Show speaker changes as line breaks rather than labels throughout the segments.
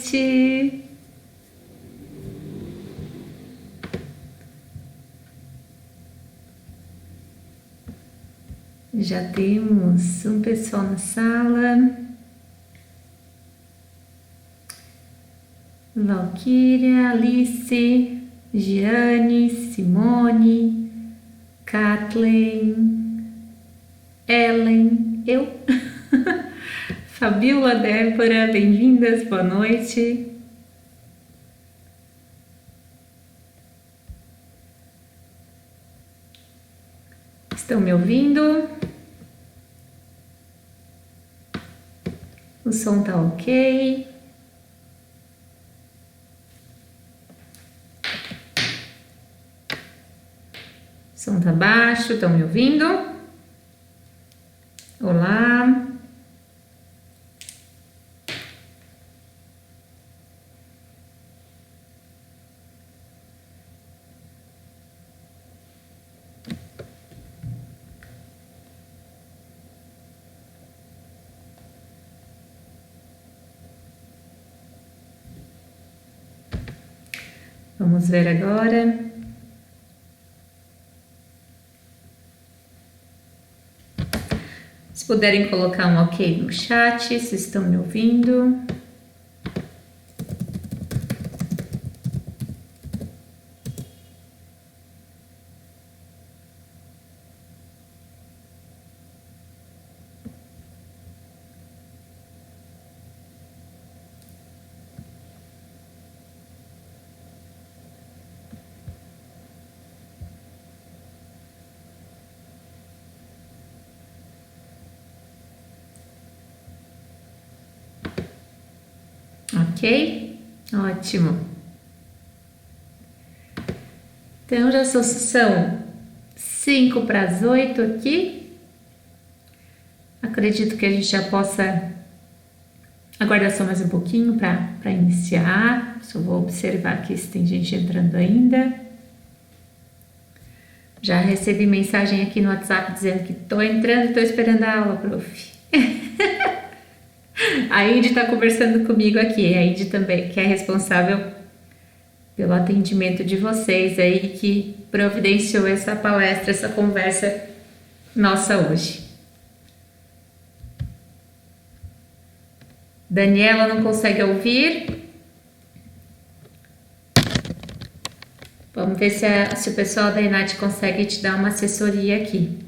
noite. Já temos um pessoal na sala. Valquíria, Alice, Giane, Simone, Kathleen, Ellen, eu, Fabiola, Débora, bem-vindas, boa noite. Estão me ouvindo? O som tá ok? O som tá baixo, estão me ouvindo? Olá. Vamos ver agora. Se puderem colocar um ok no chat, se estão me ouvindo. Ok? Ótimo. Então já são 5 para as 8 aqui. Acredito que a gente já possa aguardar só mais um pouquinho para iniciar. Só vou observar aqui se tem gente entrando ainda. Já recebi mensagem aqui no WhatsApp dizendo que estou entrando e estou esperando a aula, prof. A Indy está conversando comigo aqui, a Indy também, que é responsável pelo atendimento de vocês aí, que providenciou essa palestra, essa conversa nossa hoje. Daniela não consegue ouvir? Vamos ver se o pessoal da Inat consegue te dar uma assessoria aqui.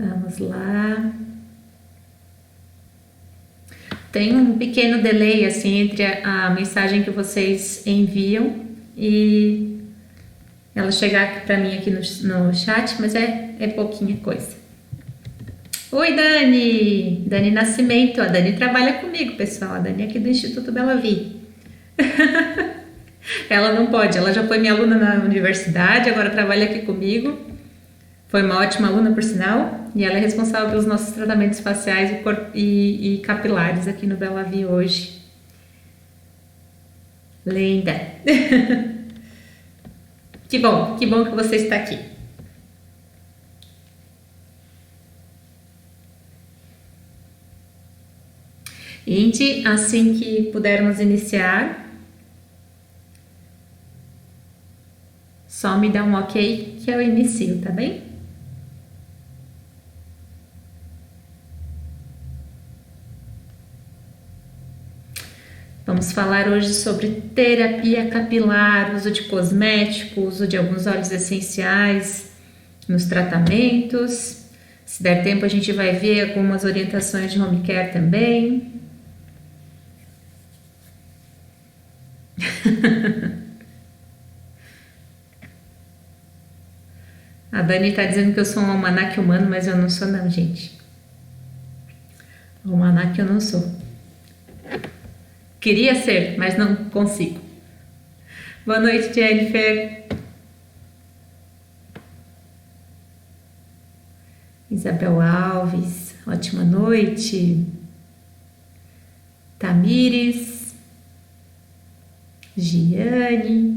Vamos lá. Tem um pequeno delay assim entre a mensagem que vocês enviam e ela chegar para mim aqui no chat, mas é pouquinha coisa. Oi, Dani! Dani Nascimento. A Dani trabalha comigo, pessoal. A Dani é aqui do Instituto Bela Vi. Ela não pode, ela já foi minha aluna na universidade, agora trabalha aqui comigo. Foi uma ótima aluna, por sinal, e ela é responsável pelos nossos tratamentos faciais e capilares aqui no Bela Vi hoje. Linda! Que bom que você está aqui. Indy, assim que pudermos iniciar, só me dá um ok que eu inicio, tá bem? Vamos falar hoje sobre terapia capilar, uso de cosméticos, uso de alguns óleos essenciais nos tratamentos. Se der tempo, a gente vai ver algumas orientações de home care também. A Dani tá dizendo que eu sou um almanaque humano, mas eu não sou não, gente. Almanaque eu não sou. Queria ser, mas não consigo. Boa noite, Jennifer. Isabel Alves, ótima noite. Tamires. Giane.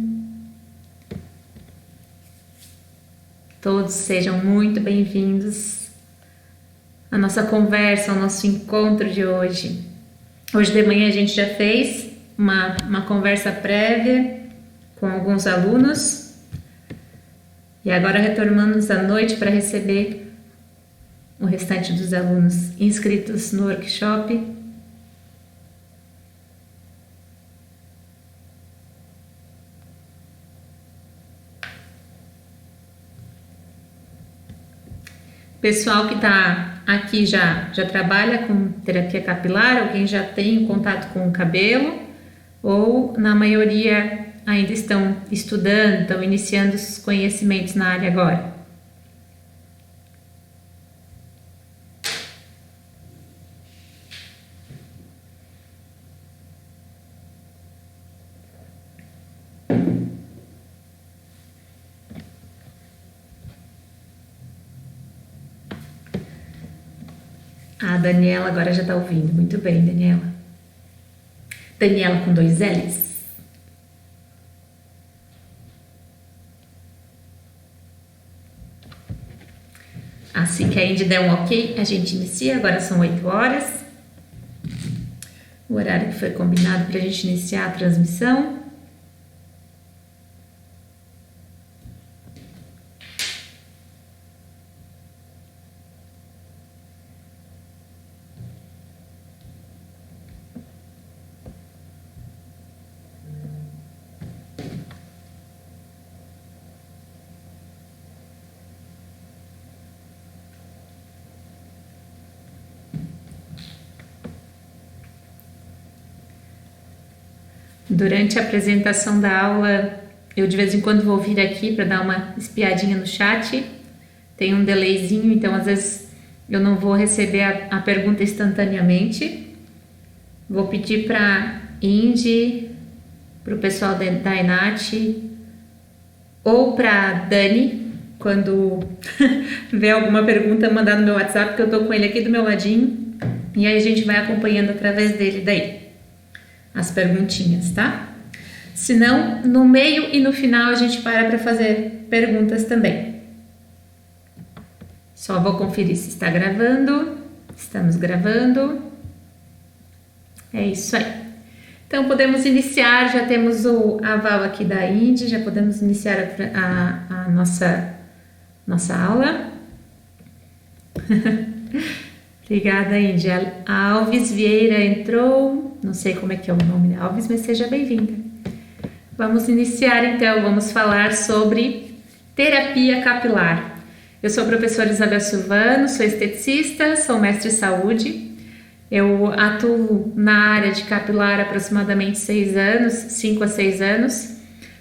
Todos sejam muito bem-vindos à nossa conversa, ao nosso encontro de hoje. Hoje de manhã a gente já fez uma conversa prévia com alguns alunos e agora retornamos à noite para receber o restante dos alunos inscritos no workshop. Pessoal que está aqui já trabalha com terapia capilar, alguém já tem contato com o cabelo, ou na maioria ainda estão estudando, estão iniciando os conhecimentos na área agora? A Daniela agora já está ouvindo. Muito bem, Daniela. Daniela com 2 L's. Assim que a Indy der um ok, a gente inicia. Agora são 8 horas. O horário que foi combinado para a gente iniciar a transmissão. Durante a apresentação da aula, eu de vez em quando vou vir aqui para dar uma espiadinha no chat. Tem um delayzinho, então às vezes eu não vou receber a pergunta instantaneamente. Vou pedir para Indy, para o pessoal da Enat ou para Dani, quando vê alguma pergunta, mandar no meu WhatsApp, porque eu estou com ele aqui do meu ladinho. E aí a gente vai acompanhando através dele daí as perguntinhas, tá? Se não, no meio e no final a gente para fazer perguntas também. Só vou conferir se está gravando. Estamos gravando. É isso aí. Então podemos iniciar, já temos o aval aqui da Indy, já podemos iniciar a nossa aula. Obrigada, Indy. A Alves Vieira entrou, não sei como é que é o nome da Alves, mas seja bem-vinda. Vamos iniciar então, vamos falar sobre terapia capilar. Eu sou a professora Isabel Silvano, sou esteticista, sou mestre em saúde. Eu atuo na área de capilar há aproximadamente 6 anos, 5 a 6 anos.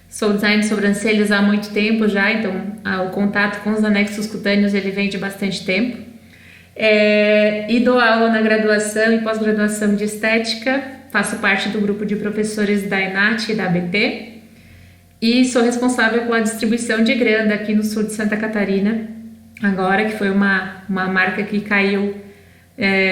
Sou designer de sobrancelhas há muito tempo já, então o contato com os anexos cutâneos ele vem de bastante tempo. E dou aula na graduação e pós-graduação de estética, faço parte do grupo de professores da Enat e da ABT e sou responsável pela distribuição de Granda aqui no sul de Santa Catarina, agora que foi uma marca que caiu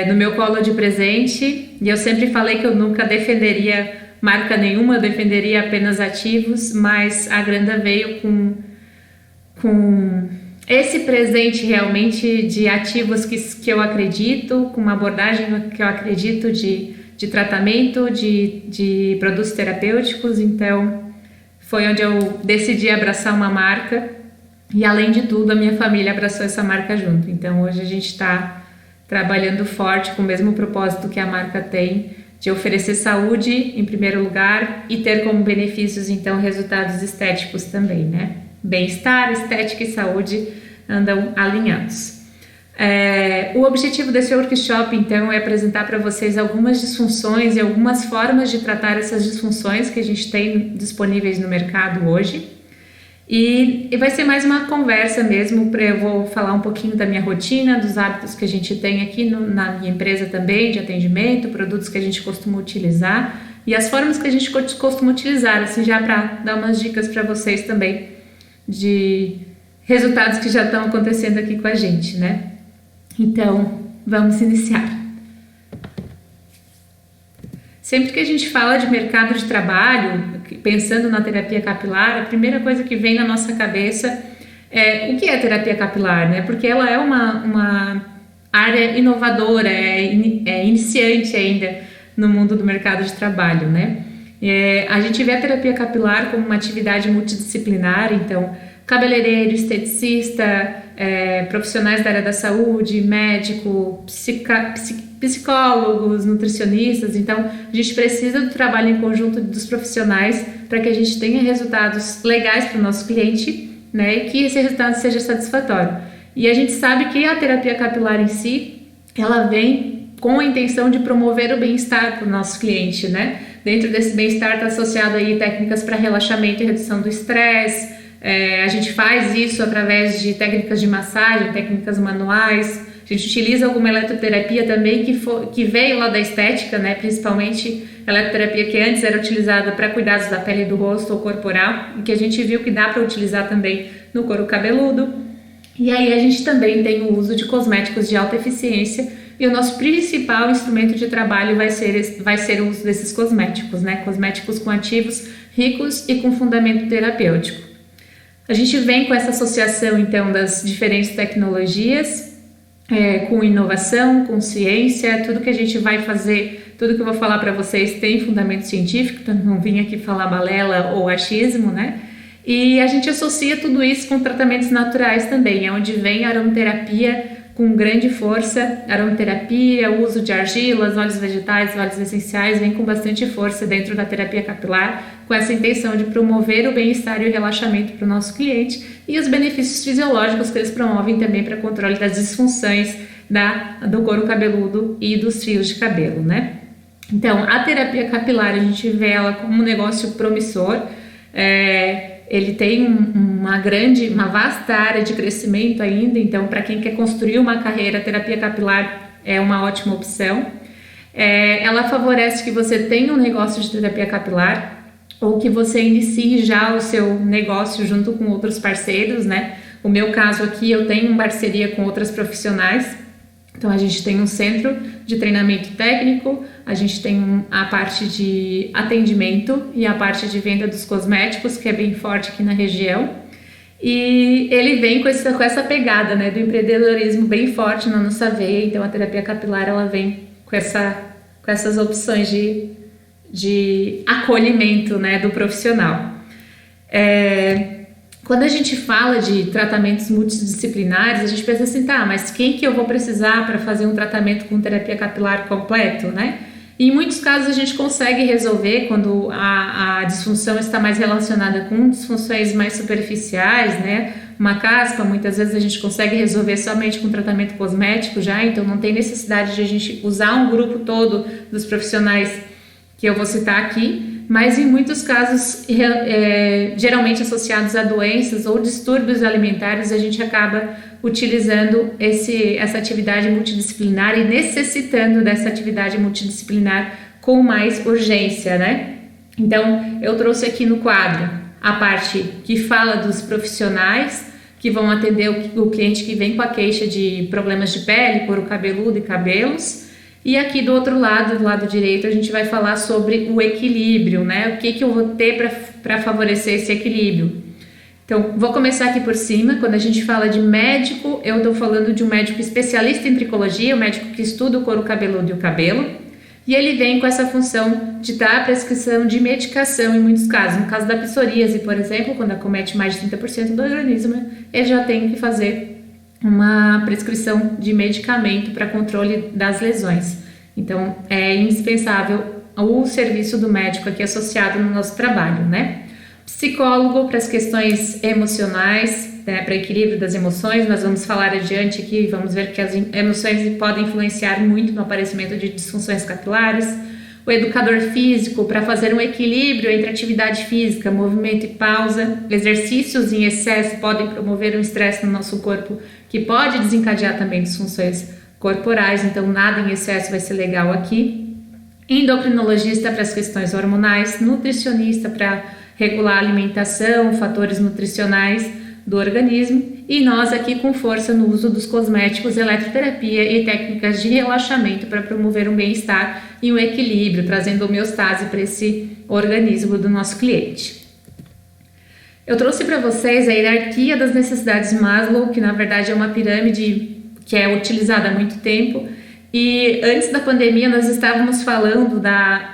no meu colo de presente, e eu sempre falei que eu nunca defenderia marca nenhuma, eu defenderia apenas ativos, mas a Granda veio com esse presente realmente de ativos que eu acredito, com uma abordagem que eu acredito de tratamento, de produtos terapêuticos. Então foi onde eu decidi abraçar uma marca e, além de tudo, a minha família abraçou essa marca junto. Então hoje a gente está trabalhando forte com o mesmo propósito que a marca tem, de oferecer saúde em primeiro lugar e ter como benefícios então resultados estéticos também, né? Bem-estar, estética e saúde andam alinhados. O objetivo desse workshop, então, é apresentar para vocês algumas disfunções e algumas formas de tratar essas disfunções que a gente tem disponíveis no mercado hoje. E vai ser mais uma conversa mesmo, eu vou falar um pouquinho da minha rotina, dos hábitos que a gente tem aqui na minha empresa também, de atendimento, produtos que a gente costuma utilizar e as formas que a gente costuma utilizar, assim, já para dar umas dicas para vocês também de resultados que já estão acontecendo aqui com a gente, né? Então, vamos iniciar. Sempre que a gente fala de mercado de trabalho, pensando na terapia capilar, a primeira coisa que vem na nossa cabeça O que é terapia capilar, né? Porque ela é uma área inovadora, é iniciante ainda no mundo do mercado de trabalho, né? A gente vê a terapia capilar como uma atividade multidisciplinar, então cabeleireiro, esteticista, profissionais da área da saúde, médico, psicólogos, nutricionistas. Então a gente precisa do trabalho em conjunto dos profissionais para que a gente tenha resultados legais para o nosso cliente, né, e que esse resultado seja satisfatório. E a gente sabe que a terapia capilar em si, ela vem com a intenção de promover o bem-estar para o nosso cliente, né? Dentro desse bem-estar está associado aí técnicas para relaxamento e redução do estresse. A gente faz isso através de técnicas de massagem, técnicas manuais. A gente utiliza alguma eletroterapia também que veio lá da estética, né? Principalmente eletroterapia que antes era utilizada para cuidados da pele do rosto ou corporal, e que a gente viu que dá para utilizar também no couro cabeludo. E aí a gente também tem o uso de cosméticos de alta eficiência, e o nosso principal instrumento de trabalho vai ser o uso desses cosméticos, né? Cosméticos com ativos ricos e com fundamento terapêutico. A gente vem com essa associação, então, das diferentes tecnologias, com inovação, com ciência. Tudo que a gente vai fazer, tudo que eu vou falar para vocês tem fundamento científico, então não vim aqui falar balela ou achismo, né? E a gente associa tudo isso com tratamentos naturais também, é onde vem a aromaterapia com grande força. Aromaterapia, o uso de argilas, óleos vegetais, óleos essenciais, vem com bastante força dentro da terapia capilar, com essa intenção de promover o bem-estar e o relaxamento para o nosso cliente, e os benefícios fisiológicos que eles promovem também para controle das disfunções do couro cabeludo e dos fios de cabelo, né? Então, a terapia capilar, a gente vê ela como um negócio promissor. Ele tem uma vasta área de crescimento ainda, então para quem quer construir uma carreira, a terapia capilar é uma ótima opção. Ela favorece que você tenha um negócio de terapia capilar, ou que você inicie já o seu negócio junto com outros parceiros, né? O meu caso aqui, eu tenho uma parceria com outras profissionais. Então a gente tem um centro de treinamento técnico, a gente tem a parte de atendimento e a parte de venda dos cosméticos, que é bem forte aqui na região. E ele vem com essa pegada, né, do empreendedorismo bem forte na nossa veia. Então a terapia capilar, ela vem com essas opções de acolhimento, né, do profissional. Quando a gente fala de tratamentos multidisciplinares, a gente pensa assim, tá, mas quem que eu vou precisar para fazer um tratamento com terapia capilar completo, né? E em muitos casos a gente consegue resolver quando a disfunção está mais relacionada com disfunções mais superficiais, né? Uma caspa, muitas vezes a gente consegue resolver somente com tratamento cosmético já, então não tem necessidade de a gente usar um grupo todo dos profissionais que eu vou citar aqui. Mas em muitos casos, geralmente associados a doenças ou distúrbios alimentares, a gente acaba utilizando essa atividade multidisciplinar e necessitando dessa atividade multidisciplinar com mais urgência, né? Então, eu trouxe aqui no quadro a parte que fala dos profissionais que vão atender o cliente que vem com a queixa de problemas de pele, couro cabeludo e cabelos. E aqui do outro lado, do lado direito, a gente vai falar sobre o equilíbrio, né? O que eu vou ter para favorecer esse equilíbrio. Então, vou começar aqui por cima. Quando a gente fala de médico, eu estou falando de um médico especialista em tricologia, um médico que estuda o couro cabeludo e o cabelo. E ele vem com essa função de dar a prescrição de medicação em muitos casos. No caso da psoríase, por exemplo, quando acomete mais de 30% do organismo, ele já tem que fazer uma prescrição de medicamento para controle das lesões. Então, é indispensável o serviço do médico aqui associado no nosso trabalho, né? Psicólogo para as questões emocionais, né, para equilíbrio das emoções. Nós vamos falar adiante aqui, vamos ver que as emoções podem influenciar muito no aparecimento de disfunções capilares. O educador físico para fazer um equilíbrio entre atividade física, movimento e pausa. Exercícios em excesso podem promover um estresse no nosso corpo que pode desencadear também disfunções corporais, então nada em excesso vai ser legal aqui. Endocrinologista para as questões hormonais, nutricionista para regular a alimentação, fatores nutricionais do organismo, e nós aqui com força no uso dos cosméticos, eletroterapia e técnicas de relaxamento para promover um bem-estar e um equilíbrio, trazendo homeostase para esse organismo do nosso cliente. Eu trouxe para vocês a hierarquia das necessidades Maslow, que na verdade é uma pirâmide que é utilizada há muito tempo. E antes da pandemia nós estávamos falando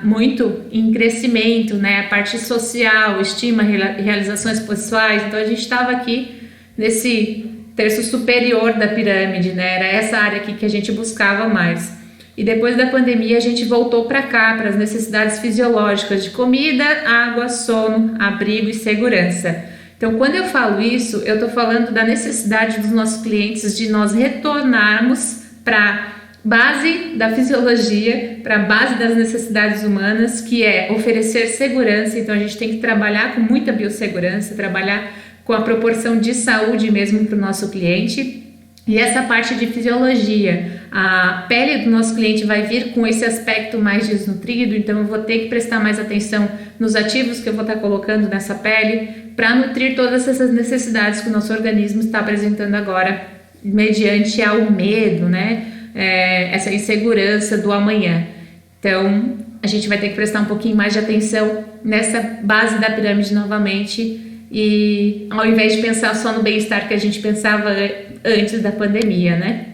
muito em crescimento, né? A parte social, estima, realizações pessoais. Então a gente estava aqui nesse terço superior da pirâmide, né? Era essa área aqui que a gente buscava mais. E depois da pandemia a gente voltou para cá, para as necessidades fisiológicas de comida, água, sono, abrigo e segurança. Então, quando eu falo isso, eu estou falando da necessidade dos nossos clientes de nós retornarmos para base da fisiologia, para a base das necessidades humanas, que é oferecer segurança. Então a gente tem que trabalhar com muita biossegurança, trabalhar com a proporção de saúde mesmo para o nosso cliente. E essa parte de fisiologia, a pele do nosso cliente vai vir com esse aspecto mais desnutrido, então eu vou ter que prestar mais atenção nos ativos que eu vou estar colocando nessa pele para nutrir todas essas necessidades que o nosso organismo está apresentando agora mediante ao medo, né? Essa insegurança do amanhã. Então a gente vai ter que prestar um pouquinho mais de atenção nessa base da pirâmide novamente, e ao invés de pensar só no bem-estar que a gente pensava antes da pandemia, né?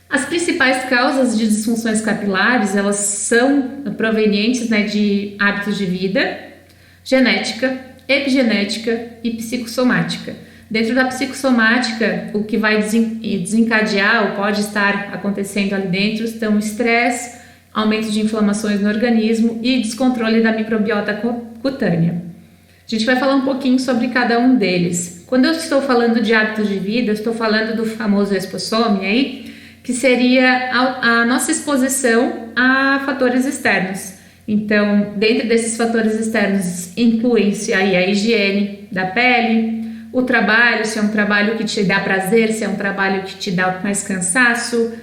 As principais causas de disfunções capilares, elas são provenientes, né, de hábitos de vida, genética, epigenética e psicossomática. Dentro da psicossomática, o que vai desencadear ou pode estar acontecendo ali dentro estão estresse, aumento de inflamações no organismo e descontrole da microbiota cutânea. A gente vai falar um pouquinho sobre cada um deles. Quando eu estou falando de hábitos de vida, eu estou falando do famoso expossome aí, que seria a nossa exposição a fatores externos. Então, dentro desses fatores externos, incluem-se aí a higiene da pele, o trabalho, se é um trabalho que te dá prazer, se é um trabalho que te dá mais cansaço,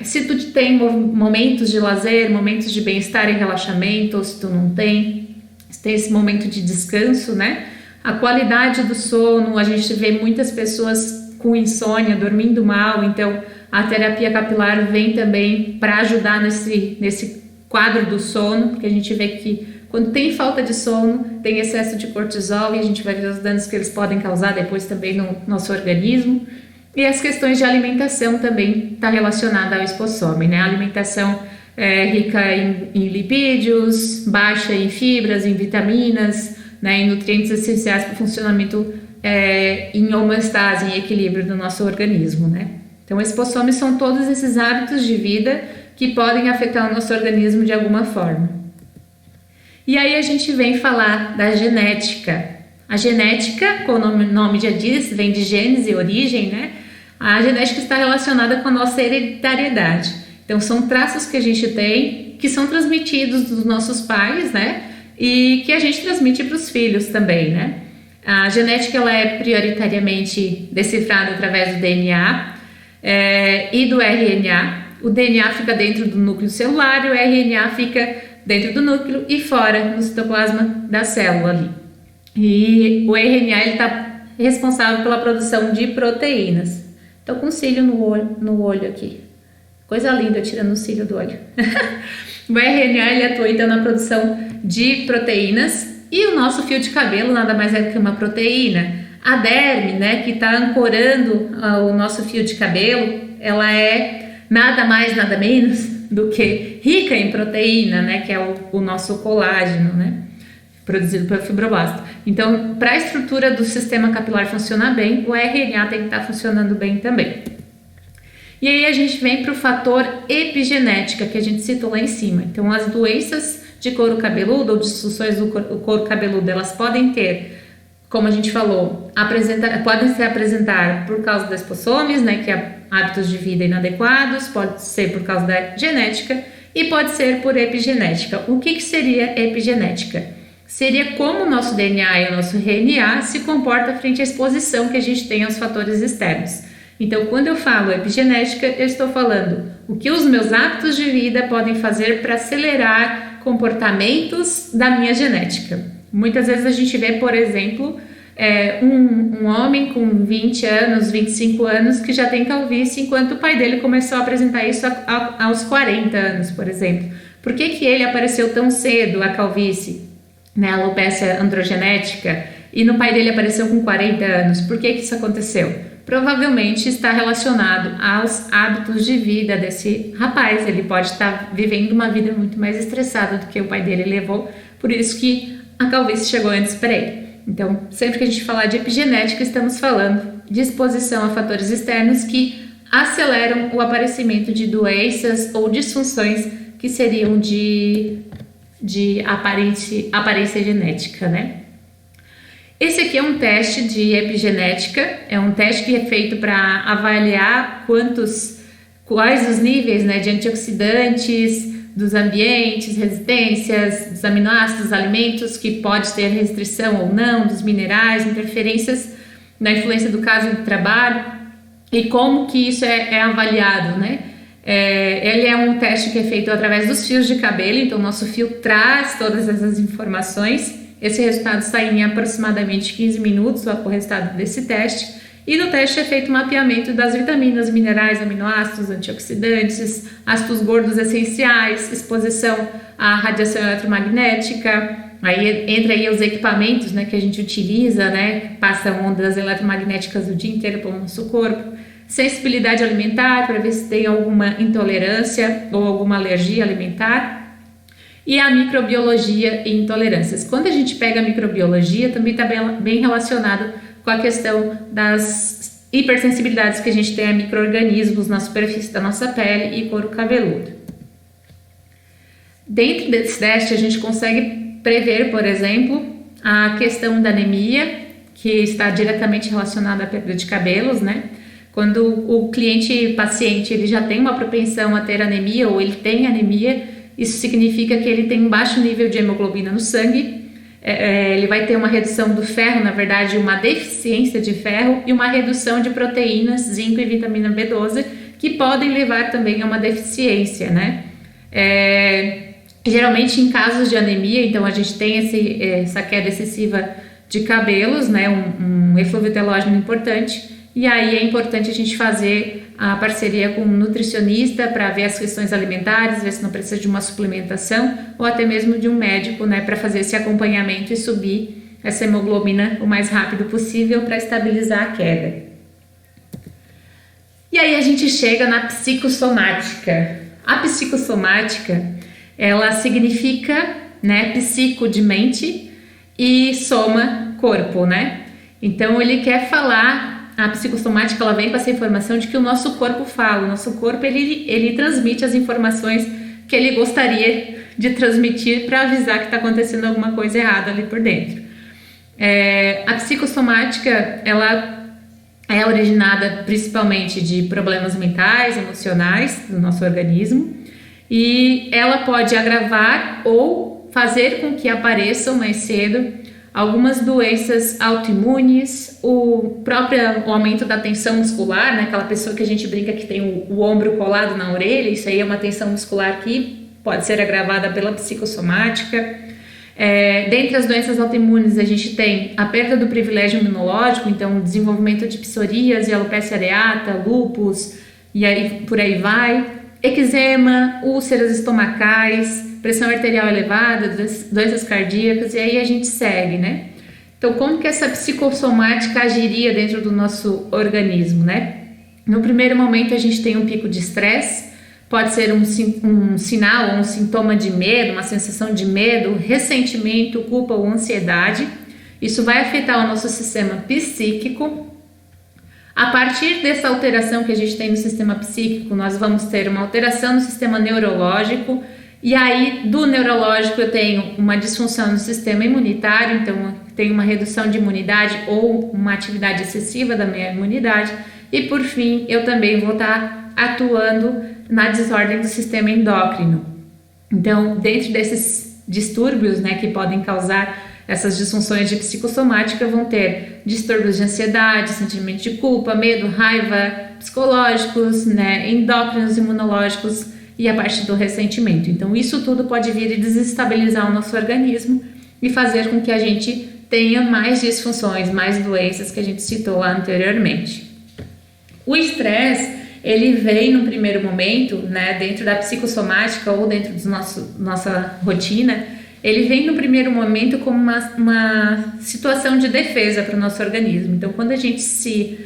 se tu tem momentos de lazer, momentos de bem-estar e relaxamento, ou se tu não tem, se tem esse momento de descanso, né? A qualidade do sono, a gente vê muitas pessoas com insônia, dormindo mal, então a terapia capilar vem também para ajudar nesse quadro do sono, porque a gente vê que quando tem falta de sono, tem excesso de cortisol e a gente vai ver os danos que eles podem causar depois também no nosso organismo. E as questões de alimentação também está relacionada ao expossome, né? A alimentação rica em lipídios, baixa em fibras, em vitaminas, né? Em nutrientes essenciais para o funcionamento em homeostase, em equilíbrio do nosso organismo, né? Então, expossome são todos esses hábitos de vida que podem afetar o nosso organismo de alguma forma. E aí a gente vem falar da genética. A genética, como o nome já diz, vem de genes e origem, né? A genética está relacionada com a nossa hereditariedade. Então são traços que a gente tem, que são transmitidos dos nossos pais, né? E que a gente transmite para os filhos também, né? A genética ela é prioritariamente decifrada através do DNA e do RNA. O DNA fica dentro do núcleo celular e o RNA fica dentro do núcleo e fora no citoplasma da célula ali. E o RNA está responsável pela produção de proteínas. Estou com cílio no olho aqui. Coisa linda, tirando o cílio do olho. O RNA ele atua então na produção de proteínas e o nosso fio de cabelo nada mais é que uma proteína. A derme, né, que está ancorando o nosso fio de cabelo, ela é nada mais, nada menos do que rica em proteína, né, que é o nosso colágeno, né, produzido pelo fibroblasto. Então, para a estrutura do sistema capilar funcionar bem, o RNA tem que estar funcionando bem também. E aí a gente vem para o fator epigenética, que a gente citou lá em cima. Então, as doenças de couro cabeludo ou disfunções do couro cabeludo, elas podem ter, como a gente falou, podem se apresentar por causa das expossomes, né, que é hábitos de vida inadequados, pode ser por causa da genética e pode ser por epigenética. O que seria epigenética? Seria como o nosso DNA e o nosso RNA se comporta frente à exposição que a gente tem aos fatores externos. Então, quando eu falo epigenética, eu estou falando o que os meus hábitos de vida podem fazer para acelerar comportamentos da minha genética. Muitas vezes a gente vê, por exemplo, um homem com 20 anos, 25 anos que já tem calvície, enquanto o pai dele começou a apresentar isso aos 40 anos, por exemplo. Por que ele apareceu tão cedo, a calvície, né, a alopecia androgenética? e no pai dele apareceu com 40 anos. Por que isso aconteceu? Provavelmente está relacionado aos hábitos de vida desse rapaz. Ele pode estar vivendo uma vida muito mais estressada do que o pai dele levou, por isso que a calvície chegou antes para ele. Então, sempre que a gente falar de epigenética, estamos falando de exposição a fatores externos que aceleram o aparecimento de doenças ou disfunções que seriam de aparência genética, né? Esse aqui é um teste de epigenética, é um teste que é feito para avaliar quais os níveis, né, de antioxidantes, dos ambientes, resistências, dos aminoácidos, alimentos que pode ter restrição ou não, dos minerais, interferências na influência do caso do trabalho e como que isso é avaliado, né? Ele é um teste que é feito através dos fios de cabelo, então o nosso fio traz todas essas informações. Esse resultado sai em aproximadamente 15 minutos, o resultado desse teste. E no teste é feito o mapeamento das vitaminas, minerais, aminoácidos, antioxidantes, ácidos gordos essenciais, exposição à radiação eletromagnética. Aí entra aí os equipamentos, né, que a gente utiliza, né, passam ondas eletromagnéticas o dia inteiro pelo nosso corpo. Sensibilidade alimentar, para ver se tem alguma intolerância ou alguma alergia alimentar. E a microbiologia e intolerâncias. Quando a gente pega a microbiologia, também está bem relacionado com a questão das hipersensibilidades que a gente tem a micro-organismos na superfície da nossa pele e couro cabeludo. Dentro desse teste, a gente consegue prever, por exemplo, a questão da anemia, que está diretamente relacionada à perda de cabelos, né? Quando o paciente, ele já tem uma propensão a ter anemia ou ele tem anemia, isso significa que ele tem um baixo nível de hemoglobina no sangue, ele vai ter uma redução do ferro, na verdade uma deficiência de ferro e uma redução de proteínas, zinco e vitamina B12, que podem levar também a uma deficiência, né? Geralmente em casos de anemia, então a gente tem essa queda excessiva de cabelos, né? Um eflúvio telógeno importante. E aí é importante a gente fazer a parceria com um nutricionista para ver as questões alimentares, ver se não precisa de uma suplementação ou até mesmo de um médico, né, para fazer esse acompanhamento e subir essa hemoglobina o mais rápido possível para estabilizar a queda. E aí a gente chega na psicossomática. A psicossomática, ela significa, né, psico de mente e soma corpo, né? Então ele quer falar. A psicossomática, ela vem com essa informação de que o nosso corpo fala, o nosso corpo ele transmite as informações que ele gostaria de transmitir para avisar que está acontecendo alguma coisa errada ali por dentro. A psicossomática, ela é originada principalmente de problemas mentais, emocionais do nosso organismo e ela pode agravar ou fazer com que apareçam mais cedo algumas doenças autoimunes, o aumento da tensão muscular, né? Aquela pessoa que a gente brinca que tem o ombro colado na orelha, isso aí é uma tensão muscular que pode ser agravada pela psicossomática. Dentre as doenças autoimunes, a gente tem a perda do privilégio imunológico, então o desenvolvimento de psoríase, alopecia areata, lúpus, e aí por aí vai. Eczema, úlceras estomacais, pressão arterial elevada, doenças cardíacas, e aí a gente segue, né? Então, como que essa psicossomática agiria dentro do nosso organismo, né? No primeiro momento, a gente tem um pico de estresse, pode ser um sinal ou um sintoma de medo, uma sensação de medo, ressentimento, culpa ou ansiedade. Isso vai afetar o nosso sistema psíquico. A partir dessa alteração que a gente tem no sistema psíquico, nós vamos ter uma alteração no sistema neurológico, e aí do neurológico eu tenho uma disfunção no sistema imunitário, então eu tenho uma redução de imunidade ou uma atividade excessiva da minha imunidade, e por fim eu também vou estar atuando na desordem do sistema endócrino. Então, dentro desses distúrbios, né, que podem causar essas disfunções de psicossomática, vão ter distúrbios de ansiedade, sentimento de culpa, medo, raiva, psicológicos, né, endócrinos, imunológicos e a parte do ressentimento. Então isso tudo pode vir e desestabilizar o nosso organismo e fazer com que a gente tenha mais disfunções, mais doenças que a gente citou lá anteriormente. O estresse, ele vem no primeiro momento, né, dentro da psicossomática ou dentro da nossa rotina, ele vem no primeiro momento como uma situação de defesa para o nosso organismo. Então, quando a gente se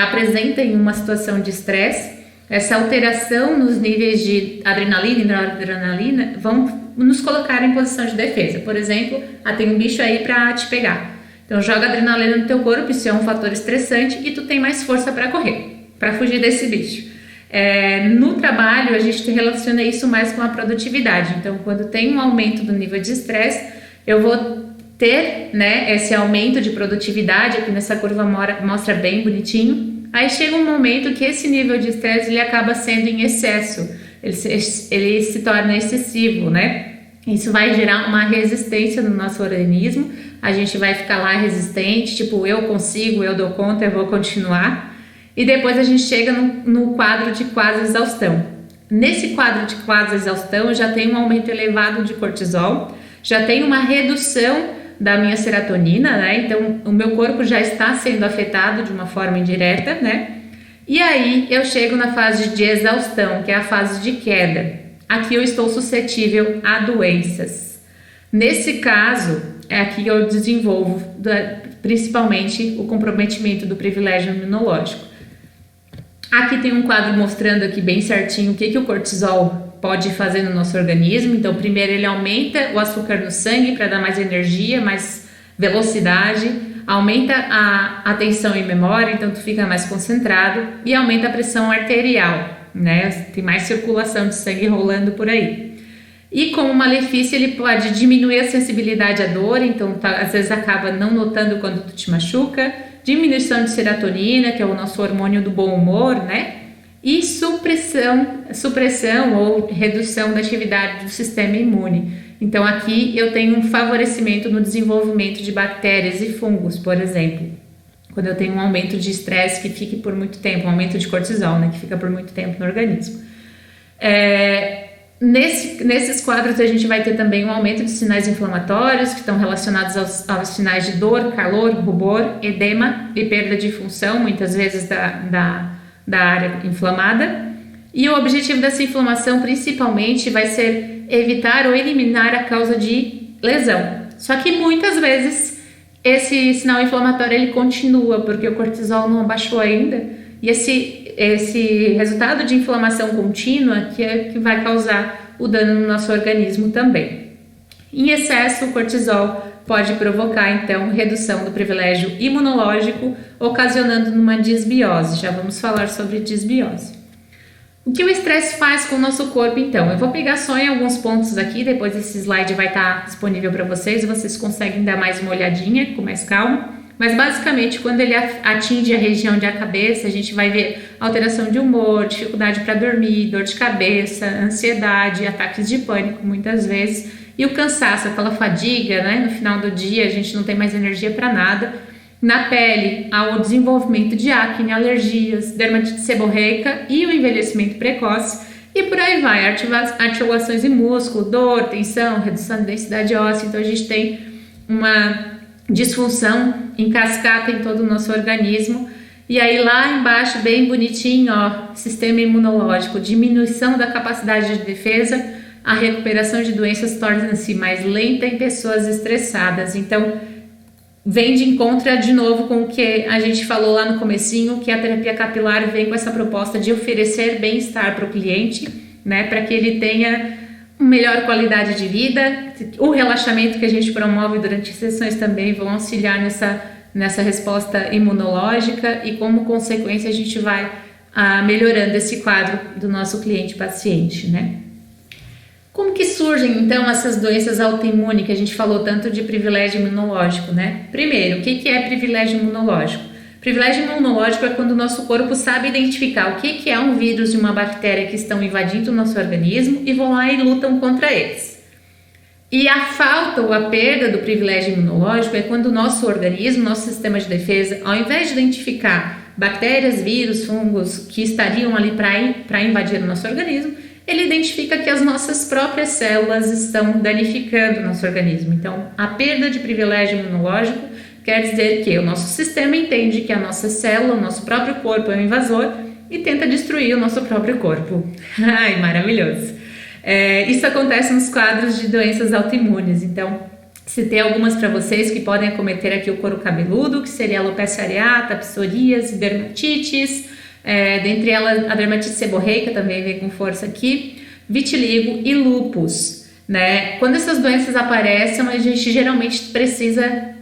apresenta em uma situação de estresse, essa alteração nos níveis de adrenalina e noradrenalina vão nos colocar em posição de defesa. Por exemplo, tem um bicho aí para te pegar. Então joga adrenalina no teu corpo, isso é um fator estressante e tu tem mais força para correr, para fugir desse bicho. No trabalho a gente relaciona isso mais com a produtividade. Então quando tem um aumento do nível de estresse, eu vou ter, né, esse aumento de produtividade, aqui nessa curva mostra bem bonitinho. Aí chega um momento que esse nível de estresse ele acaba sendo em excesso, ele se torna excessivo, né? Isso vai gerar uma resistência no nosso organismo, a gente vai ficar lá resistente, tipo, eu consigo, eu dou conta, eu vou continuar. E depois a gente chega no quadro de quase exaustão. Nesse quadro de quase exaustão já tem um aumento elevado de cortisol, já tem uma redução da minha serotonina, né? Então o meu corpo já está sendo afetado de uma forma indireta, né? E aí eu chego na fase de exaustão, que é a fase de queda. Aqui eu estou suscetível a doenças. Nesse caso, é aqui que eu desenvolvo principalmente o comprometimento do privilégio imunológico. Aqui tem um quadro mostrando aqui bem certinho o que o cortisol pode fazer no nosso organismo. Então, primeiro ele aumenta o açúcar no sangue para dar mais energia, mais velocidade, aumenta a atenção e memória, então tu fica mais concentrado e aumenta a pressão arterial, né? Tem mais circulação de sangue rolando por aí. E como malefício ele pode diminuir a sensibilidade à dor, então às vezes acaba não notando quando tu te machuca, diminuição de serotonina, que é o nosso hormônio do bom humor, né? E supressão ou redução da atividade do sistema imune. Então aqui eu tenho um favorecimento no desenvolvimento de bactérias e fungos, por exemplo. Quando eu tenho um aumento de estresse que fique por muito tempo, um aumento de cortisol, né, que fica por muito tempo no organismo. Nesses quadros a gente vai ter também um aumento de sinais inflamatórios que estão relacionados aos sinais de dor, calor, rubor, edema e perda de função, muitas vezes da área inflamada. E o objetivo dessa inflamação principalmente vai ser evitar ou eliminar a causa de lesão. Só que muitas vezes esse sinal inflamatório ele continua porque o cortisol não abaixou ainda, e esse resultado de inflamação contínua que vai causar o dano no nosso organismo também. Em excesso, o cortisol pode provocar, então, redução do privilégio imunológico, ocasionando uma disbiose. Já vamos falar sobre disbiose. O que o estresse faz com o nosso corpo, então? Eu vou pegar só em alguns pontos aqui, depois esse slide vai estar disponível para vocês e vocês conseguem dar mais uma olhadinha com mais calma. Mas basicamente, quando ele atinge a região da cabeça, a gente vai ver alteração de humor, dificuldade para dormir, dor de cabeça, ansiedade, ataques de pânico muitas vezes, e o cansaço, aquela fadiga, né? No final do dia a gente não tem mais energia para nada. Na pele, há o desenvolvimento de acne, alergias, dermatite seborreica e o envelhecimento precoce, e por aí vai, articulações e músculo, dor, tensão, redução da densidade óssea. Então a gente tem uma disfunção em cascata em todo o nosso organismo. E aí lá embaixo, bem bonitinho, ó, sistema imunológico, diminuição da capacidade de defesa, a recuperação de doenças torna-se mais lenta em pessoas estressadas. Então vem de encontro de novo com o que a gente falou lá no comecinho, que a terapia capilar vem com essa proposta de oferecer bem-estar para o cliente, né, para que ele tenha melhor qualidade de vida. O relaxamento que a gente promove durante as sessões também vão auxiliar nessa resposta imunológica, e como consequência a gente vai melhorando esse quadro do nosso cliente-paciente, né? Como que surgem então essas doenças autoimunes que a gente falou tanto de privilégio imunológico, né? Primeiro, o que é privilégio imunológico? Privilégio imunológico é quando o nosso corpo sabe identificar o que é um vírus e uma bactéria que estão invadindo o nosso organismo e vão lá e lutam contra eles. E a falta ou a perda do privilégio imunológico é quando o nosso organismo, nosso sistema de defesa, ao invés de identificar bactérias, vírus, fungos que estariam ali para invadir o nosso organismo, ele identifica que as nossas próprias células estão danificando o nosso organismo. Então, a perda de privilégio imunológico quer dizer que o nosso sistema entende que a nossa célula, o nosso próprio corpo é um invasor e tenta destruir o nosso próprio corpo. Ai, maravilhoso! Isso acontece nos quadros de doenças autoimunes. Então, citei algumas para vocês que podem acometer aqui o couro cabeludo, que seria alopecia areata, psoríase, dermatites, dentre elas a dermatite seborreica também vem com força aqui, vitiligo e lúpus, né? Quando essas doenças aparecem, a gente geralmente precisa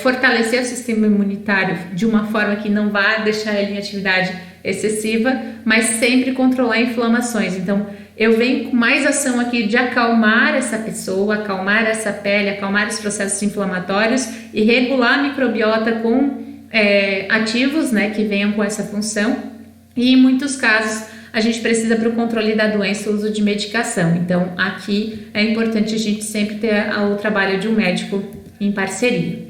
fortalecer o sistema imunitário de uma forma que não vá deixar ele em atividade excessiva, mas sempre controlar inflamações. Então, eu venho com mais ação aqui de acalmar essa pessoa, acalmar essa pele, acalmar os processos inflamatórios e regular a microbiota com ativos, né, que venham com essa função. E em muitos casos a gente precisa para o controle da doença o uso de medicação. Então aqui é importante a gente sempre ter o trabalho de um médico em parceria.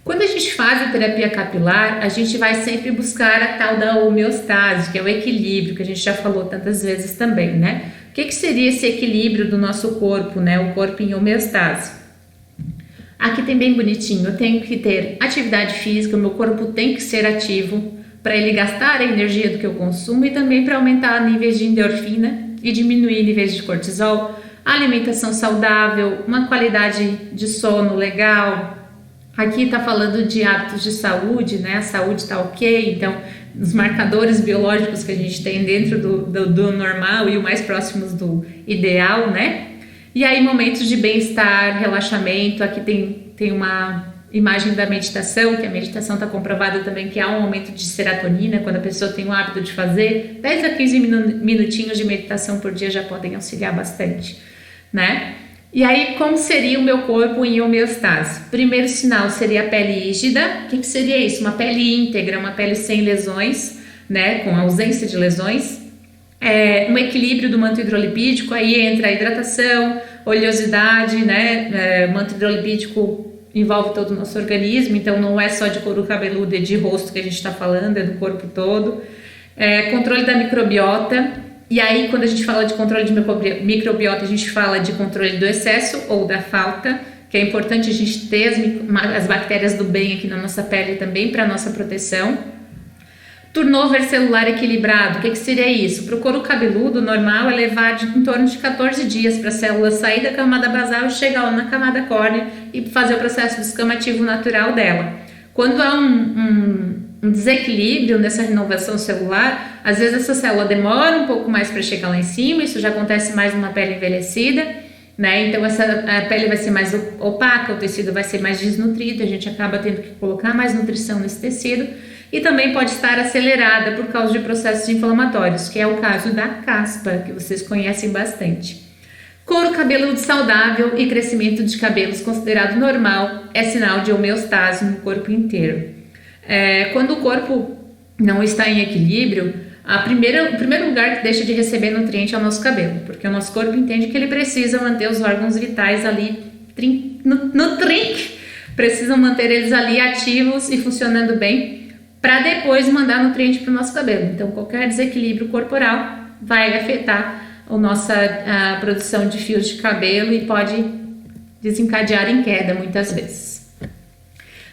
Quando a gente faz a terapia capilar, a gente vai sempre buscar a tal da homeostase, que é o equilíbrio, que a gente já falou tantas vezes também, né? O que seria esse equilíbrio do nosso corpo, né? O corpo em homeostase. Aqui tem bem bonitinho, eu tenho que ter atividade física, o meu corpo tem que ser ativo para ele gastar a energia do que eu consumo e também para aumentar níveis de endorfina e diminuir níveis de cortisol, alimentação saudável, uma qualidade de sono legal. Aqui está falando de hábitos de saúde, né? A saúde está ok, então os marcadores biológicos que a gente tem dentro do normal e o mais próximos do ideal, né? E aí momentos de bem-estar, relaxamento, aqui tem uma imagem da meditação, que a meditação está comprovada também que há um aumento de serotonina, quando a pessoa tem o hábito de fazer, 10 a 15 minutinhos de meditação por dia já podem auxiliar bastante, né? E aí, como seria o meu corpo em homeostase? Primeiro sinal seria a pele rígida. O que seria isso? Uma pele íntegra, uma pele sem lesões, né? Com ausência de lesões. Um equilíbrio do manto hidrolipídico, aí entra a hidratação, oleosidade, né? Manto hidrolipídico envolve todo o nosso organismo, então não é só de couro cabeludo e de rosto que a gente está falando, é do corpo todo. Controle da microbiota. E aí, quando a gente fala de controle de microbiota, a gente fala de controle do excesso ou da falta, que é importante a gente ter as bactérias do bem aqui na nossa pele também para nossa proteção. Turnover celular equilibrado, o que seria isso? Para o couro cabeludo, normal é levar em torno de 14 dias para a célula sair da camada basal e chegar lá na camada córnea e fazer o processo descamativo natural dela. Quando há um desequilíbrio nessa renovação celular, às vezes essa célula demora um pouco mais para chegar lá em cima, isso já acontece mais numa pele envelhecida, né? Então a pele vai ser mais opaca, o tecido vai ser mais desnutrido, a gente acaba tendo que colocar mais nutrição nesse tecido e também pode estar acelerada por causa de processos inflamatórios, que é o caso da caspa, que vocês conhecem bastante. Couro cabeludo saudável e crescimento de cabelos considerado normal é sinal de homeostase no corpo inteiro. Quando o corpo não está em equilíbrio, o primeiro lugar que deixa de receber nutriente é o nosso cabelo, porque o nosso corpo entende que ele precisa manter os órgãos vitais ali no trinque, precisam manter eles ali ativos e funcionando bem, para depois mandar nutriente para o nosso cabelo. Então, qualquer desequilíbrio corporal vai afetar a produção de fios de cabelo e pode desencadear em queda muitas vezes.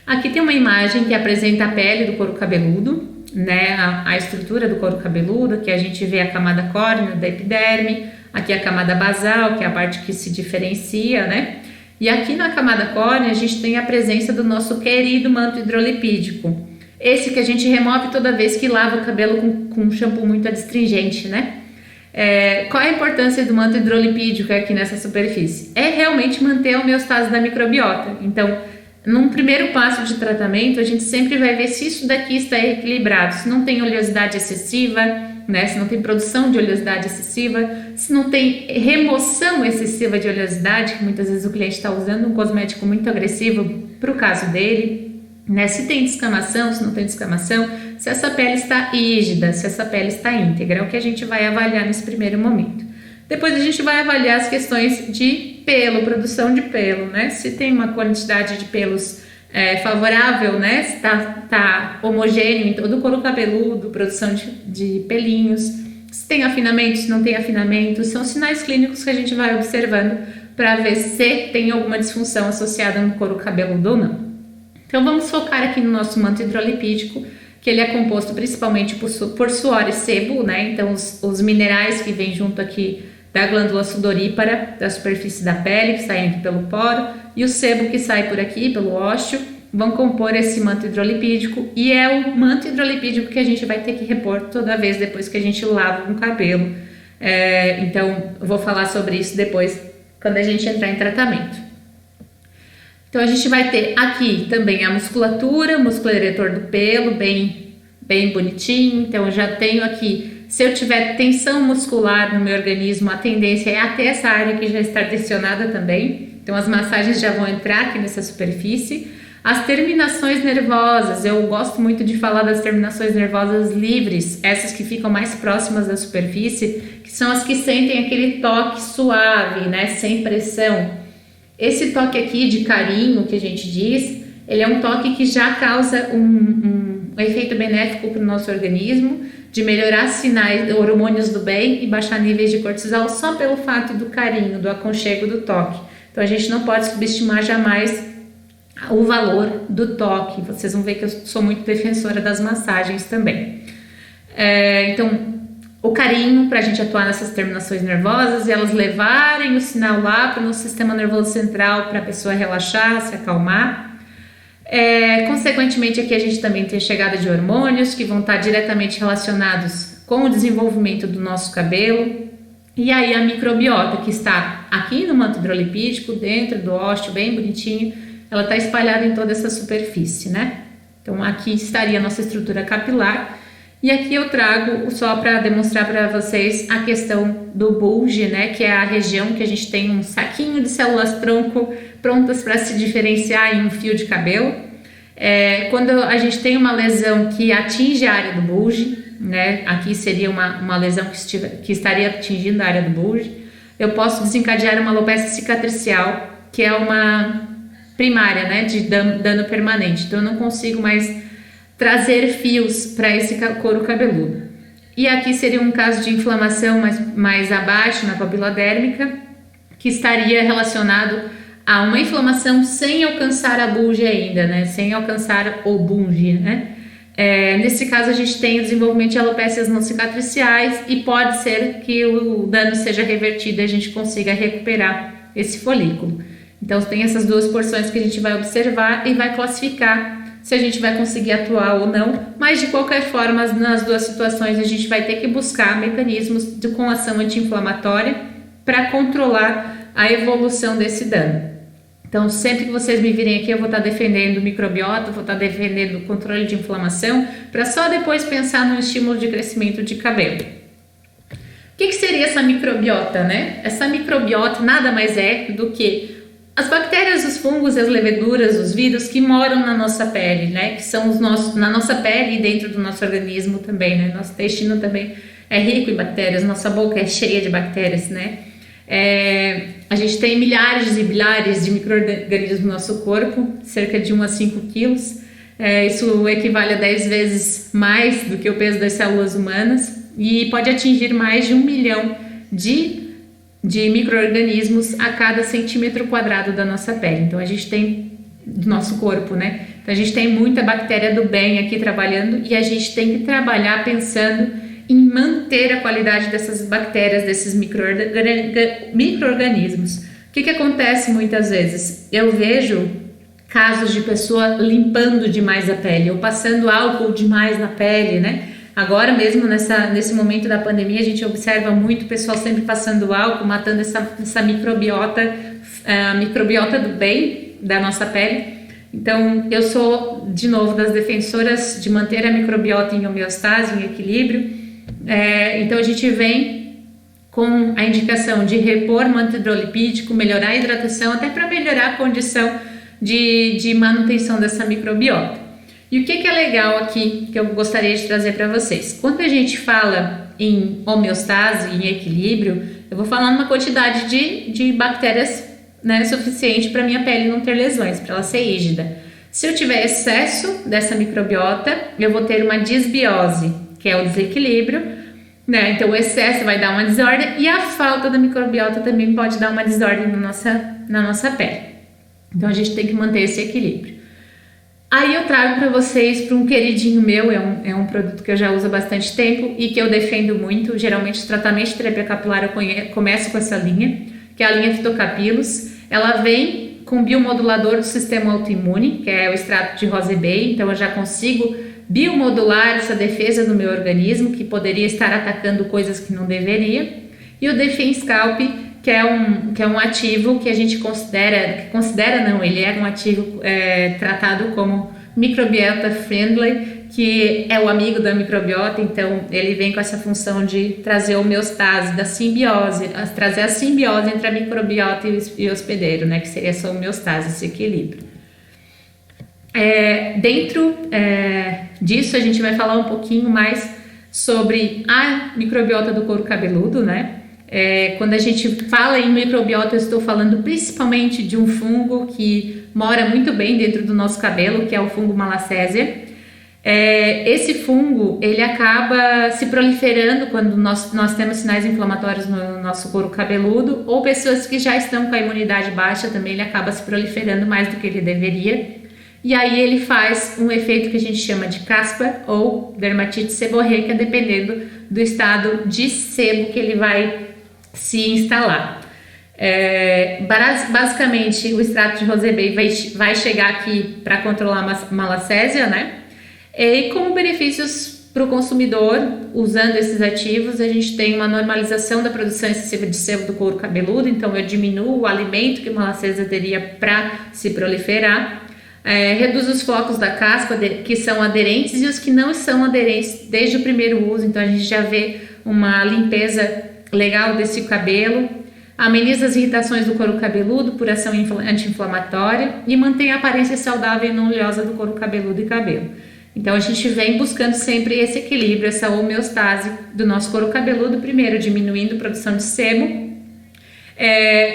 Aqui tem uma imagem que apresenta a pele do couro cabeludo, né? A estrutura do couro cabeludo, que a gente vê a camada córnea da epiderme, aqui a camada basal, que é a parte que se diferencia, né? E aqui na camada córnea a gente tem a presença do nosso querido manto hidrolipídico, esse que a gente remove toda vez que lava o cabelo com um shampoo muito adstringente, né? Qual a importância do manto hidrolipídico aqui nessa superfície? É realmente manter a homeostase da microbiota. Então, num primeiro passo de tratamento, a gente sempre vai ver se isso daqui está equilibrado, se não tem oleosidade excessiva, né? Se não tem produção de oleosidade excessiva, se não tem remoção excessiva de oleosidade, que muitas vezes o cliente está usando um cosmético muito agressivo para o caso dele, né? Se tem descamação, se não tem descamação, se essa pele está rígida, se essa pele está íntegra, é o que a gente vai avaliar nesse primeiro momento. Depois a gente vai avaliar as questões de pelo, produção de pelo, né? Se tem uma quantidade de pelos favorável, né? Se tá homogêneo em todo o couro cabeludo, produção de pelinhos. Se tem afinamento, se não tem afinamento. São sinais clínicos que a gente vai observando para ver se tem alguma disfunção associada no couro cabeludo ou não. Então vamos focar aqui no nosso manto hidrolipídico, que ele é composto principalmente por suor e sebo, né? Então os minerais que vêm junto aqui da glândula sudorípara, da superfície da pele, que sai aqui pelo poro, e o sebo que sai por aqui, pelo ósseo, vão compor esse manto hidrolipídico, e é o manto hidrolipídico que a gente vai ter que repor toda vez depois que a gente lava um cabelo. Então, eu vou falar sobre isso depois, quando a gente entrar em tratamento. Então, a gente vai ter aqui também a musculatura, o músculo eretor do pelo, bem bonitinho. Então, eu já tenho aqui, se eu tiver tensão muscular no meu organismo, a tendência é até essa área aqui já estar tensionada também. Então, as massagens já vão entrar aqui nessa superfície. As terminações nervosas, eu gosto muito de falar das terminações nervosas livres, essas que ficam mais próximas da superfície, que são as que sentem aquele toque suave, né, sem pressão. Esse toque aqui de carinho, que a gente diz, ele é um toque que já causa um efeito benéfico para o nosso organismo, de melhorar sinais, hormônios do bem e baixar níveis de cortisol só pelo fato do carinho, do aconchego do toque. Então a gente não pode subestimar jamais o valor do toque. Vocês vão ver que eu sou muito defensora das massagens também. Então, o carinho para a gente atuar nessas terminações nervosas e elas levarem o sinal lá para o nosso sistema nervoso central, para a pessoa relaxar, se acalmar. Consequentemente, aqui a gente também tem a chegada de hormônios que vão estar diretamente relacionados com o desenvolvimento do nosso cabelo. E aí a microbiota, que está aqui no manto hidrolipídico, dentro do ósseo, bem bonitinho, ela está espalhada em toda essa superfície, né? Então aqui estaria a nossa estrutura capilar. E aqui eu trago só para demonstrar para vocês a questão do bulge, né? Que é a região que a gente tem um saquinho de células tronco prontas para se diferenciar em um fio de cabelo. Quando a gente tem uma lesão que atinge a área do bulge, né? Aqui seria uma lesão que estaria atingindo a área do bulge. Eu posso desencadear uma alopecia cicatricial, que é uma primária, né, de dano permanente. Então eu não consigo mais trazer fios para esse couro cabeludo. E aqui seria um caso de inflamação mais abaixo na papila dérmica, que estaria relacionado a uma inflamação sem alcançar a bulge ainda, né, sem alcançar o bulge, né. Nesse caso a gente tem o desenvolvimento de alopécias não cicatriciais e pode ser que o dano seja revertido e a gente consiga recuperar esse folículo. Então tem essas duas porções que a gente vai observar e vai classificar se a gente vai conseguir atuar ou não, mas de qualquer forma nas duas situações a gente vai ter que buscar mecanismos com ação anti-inflamatória para controlar a evolução desse dano. Então sempre que vocês me virem aqui eu vou estar defendendo o microbiota, vou estar defendendo o controle de inflamação, para só depois pensar no estímulo de crescimento de cabelo. O que seria essa microbiota, né? Essa microbiota nada mais é do que as bactérias, os fungos, as leveduras, os vírus que moram na nossa pele, né? Que são na nossa pele e dentro do nosso organismo também, né? Nosso intestino também é rico em bactérias, nossa boca é cheia de bactérias, né? A gente tem milhares e bilhares de micro-organismos no nosso corpo, cerca de 1 a 5 quilos. Isso equivale a 10 vezes mais do que o peso das células humanas e pode atingir mais de 1 milhão de micro-organismos a cada centímetro quadrado da nossa pele. Então a gente tem do nosso corpo, né? Então a gente tem muita bactéria do bem aqui trabalhando e a gente tem que trabalhar pensando em manter a qualidade dessas bactérias, desses micro-organismos. O que acontece muitas vezes? Eu vejo casos de pessoa limpando demais a pele ou passando álcool demais na pele, né? Agora mesmo, nesse momento da pandemia, a gente observa muito o pessoal sempre passando álcool, matando essa microbiota, a microbiota do bem da nossa pele. Então, eu sou, de novo, das defensoras de manter a microbiota em homeostase, em equilíbrio. Então, a gente vem com a indicação de repor manto hidrolipídico, melhorar a hidratação, até para melhorar a condição de manutenção dessa microbiota. E o que é legal aqui, que eu gostaria de trazer para vocês? Quando a gente fala em homeostase, em equilíbrio, eu vou falar numa quantidade de bactérias, né, suficiente para minha pele não ter lesões, para ela ser rígida. Se eu tiver excesso dessa microbiota, eu vou ter uma disbiose, que é o desequilíbrio, né? Então o excesso vai dar uma desordem e a falta da microbiota também pode dar uma desordem na nossa pele. Então a gente tem que manter esse equilíbrio. Aí eu trago para vocês para um queridinho meu, é um produto que eu já uso há bastante tempo e que eu defendo muito. Geralmente, tratamento de terapia capilar eu começo com essa linha, que é a linha Fitocapilos. Ela vem com biomodulador do sistema autoimune, que é o extrato de rosebei, então eu já consigo biomodular essa defesa do meu organismo, que poderia estar atacando coisas que não deveria. E o Defenscalp, que é um ativo que a gente ele é um ativo tratado como microbiota friendly, que é o amigo da microbiota, então ele vem com essa função de trazer a homeostase da simbiose, trazer a simbiose entre a microbiota e o hospedeiro, né, que seria essa homeostase, esse equilíbrio. Dentro disso a gente vai falar um pouquinho mais sobre a microbiota do couro cabeludo, né? Quando a gente fala em microbiota, eu estou falando principalmente de um fungo que mora muito bem dentro do nosso cabelo, que é o fungo Malassezia. Esse fungo, ele acaba se proliferando quando nós temos sinais inflamatórios no nosso couro cabeludo, ou pessoas que já estão com a imunidade baixa também, ele acaba se proliferando mais do que ele deveria. E aí ele faz um efeito que a gente chama de caspa ou dermatite seborreica, dependendo do estado de sebo que ele vai se instalar. Basicamente, o extrato de rosebei vai chegar aqui para controlar a malacésia, né? E como benefícios para o consumidor, usando esses ativos, a gente tem uma normalização da produção excessiva de sebo do couro cabeludo, então eu diminuo o alimento que a malacésia teria para se proliferar. Reduz os focos da caspa que são aderentes e os que não são aderentes desde o primeiro uso, então a gente já vê uma limpeza legal desse cabelo, ameniza as irritações do couro cabeludo por ação anti-inflamatória e mantém a aparência saudável e não oleosa do couro cabeludo e cabelo. Então a gente vem buscando sempre esse equilíbrio, essa homeostase do nosso couro cabeludo, primeiro diminuindo a produção de sebo.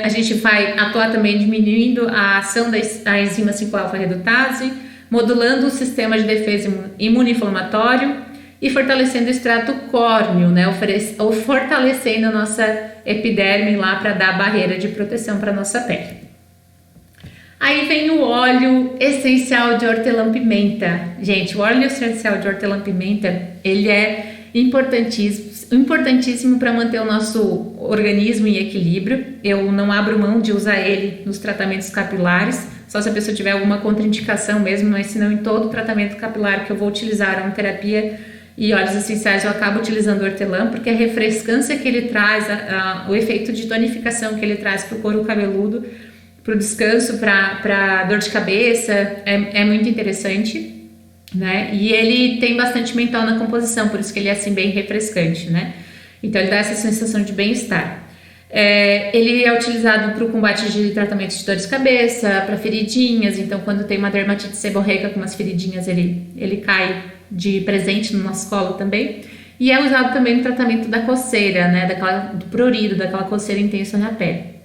A gente vai atuar também diminuindo a ação da enzima 5-alfa-redutase, modulando o sistema de defesa imunoinflamatório e fortalecendo o extrato córneo, né? Ou fortalecendo a nossa epiderme lá para dar barreira de proteção para a nossa pele. Aí vem o óleo essencial de hortelã-pimenta. Gente, o óleo essencial de hortelã-pimenta, ele é importantíssimo para manter o nosso organismo em equilíbrio. Eu não abro mão de usar ele nos tratamentos capilares, só se a pessoa tiver alguma contraindicação mesmo, mas senão em todo tratamento capilar que eu vou utilizar uma terapia e óleos essenciais eu acabo utilizando o hortelã, porque a refrescância que ele traz, o efeito de tonificação que ele traz para o couro cabeludo, para o descanso, para dor de cabeça, é muito interessante. Né? E ele tem bastante mentol na composição, por isso que ele é assim bem refrescante, né? Então ele dá essa sensação de bem-estar. Ele é utilizado para o combate de tratamento de dor de cabeça, para feridinhas, então quando tem uma dermatite seborreica com umas feridinhas, ele cai de presente no nosso colo também. E é usado também no tratamento da coceira, né? Do prurido, daquela coceira intensa na pele.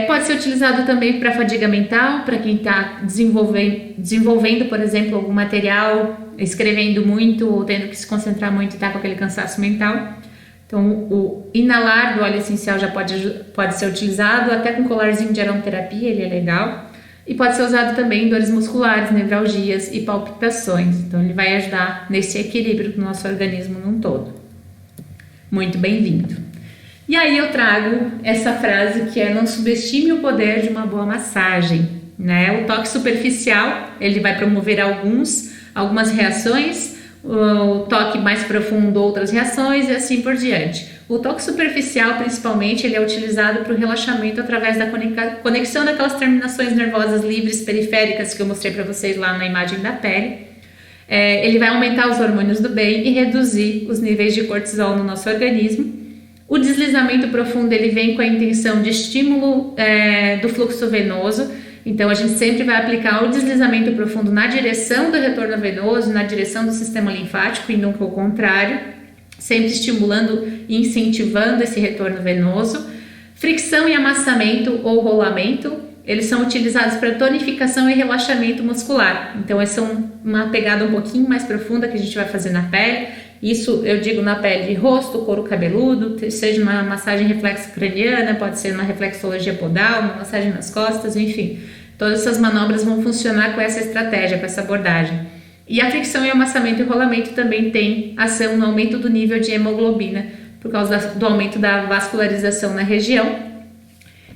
Pode ser utilizado também para fadiga mental, para quem está desenvolvendo, por exemplo, algum material, escrevendo muito ou tendo que se concentrar muito e está com aquele cansaço mental. Então, o inalar do óleo essencial já pode ser utilizado, até com colarzinho de aromaterapia, ele é legal. E pode ser usado também em dores musculares, nevralgias e palpitações. Então, ele vai ajudar nesse equilíbrio do nosso organismo num todo. Muito bem-vindo! E aí eu trago essa frase que é: não subestime o poder de uma boa massagem, né? O toque superficial, ele vai promover algumas reações, o toque mais profundo outras reações e assim por diante. O toque superficial, principalmente, ele é utilizado para o relaxamento através da conexão daquelas terminações nervosas livres periféricas que eu mostrei para vocês lá na imagem da pele. Ele vai aumentar os hormônios do bem e reduzir os níveis de cortisol no nosso organismo. O deslizamento profundo, ele vem com a intenção de estímulo do fluxo venoso, então a gente sempre vai aplicar o deslizamento profundo na direção do retorno venoso, na direção do sistema linfático e nunca o contrário, sempre estimulando e incentivando esse retorno venoso. Fricção e amassamento ou rolamento, eles são utilizados para tonificação e relaxamento muscular, então essa é uma pegada um pouquinho mais profunda que a gente vai fazer na pele. Isso eu digo na pele de rosto, couro cabeludo, seja uma massagem reflexo craniana, pode ser uma reflexologia podal, uma massagem nas costas, enfim. Todas essas manobras vão funcionar com essa estratégia, com essa abordagem. E a fricção e amassamento e rolamento também tem ação no aumento do nível de hemoglobina, por causa do aumento da vascularização na região.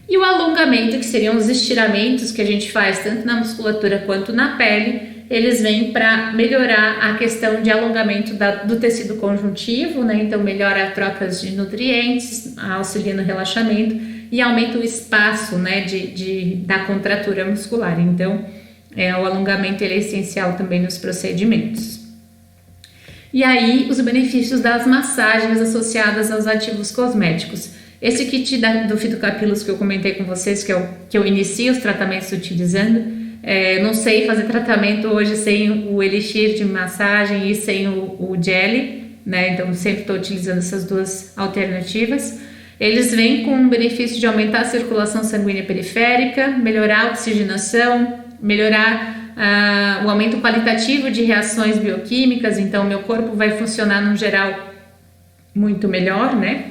E o alongamento, que seriam os estiramentos que a gente faz tanto na musculatura quanto na pele, eles vêm para melhorar a questão de alongamento do tecido conjuntivo, né? Então melhora a troca de nutrientes, auxilia no relaxamento e aumenta o espaço, né, da contratura muscular. Então o alongamento ele é essencial também nos procedimentos. E aí os benefícios das massagens associadas aos ativos cosméticos. Esse kit do Phytocapilos que eu comentei com vocês, que eu inicio os tratamentos utilizando, não sei fazer tratamento hoje sem o elixir de massagem e sem o jelly, né? Então sempre estou utilizando essas duas alternativas. Eles vêm com o benefício de aumentar a circulação sanguínea periférica, melhorar a oxigenação, melhorar o aumento qualitativo de reações bioquímicas, então meu corpo vai funcionar no geral muito melhor, né?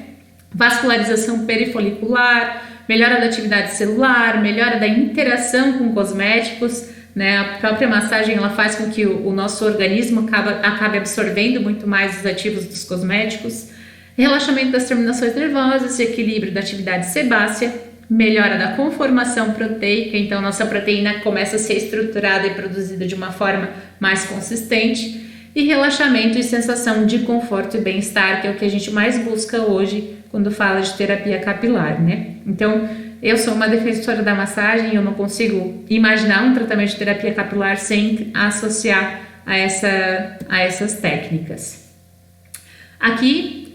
Vascularização perifolicular, melhora da atividade celular, melhora da interação com cosméticos, né? A própria massagem ela faz com que o nosso organismo acabe absorvendo muito mais os ativos dos cosméticos, relaxamento das terminações nervosas, equilíbrio da atividade sebácea, melhora da conformação proteica, então nossa proteína começa a ser estruturada e produzida de uma forma mais consistente, e relaxamento e sensação de conforto e bem-estar, que é o que a gente mais busca hoje quando fala de terapia capilar, né? Então, eu sou uma defensora da massagem, eu não consigo imaginar um tratamento de terapia capilar sem associar a essas técnicas. Aqui,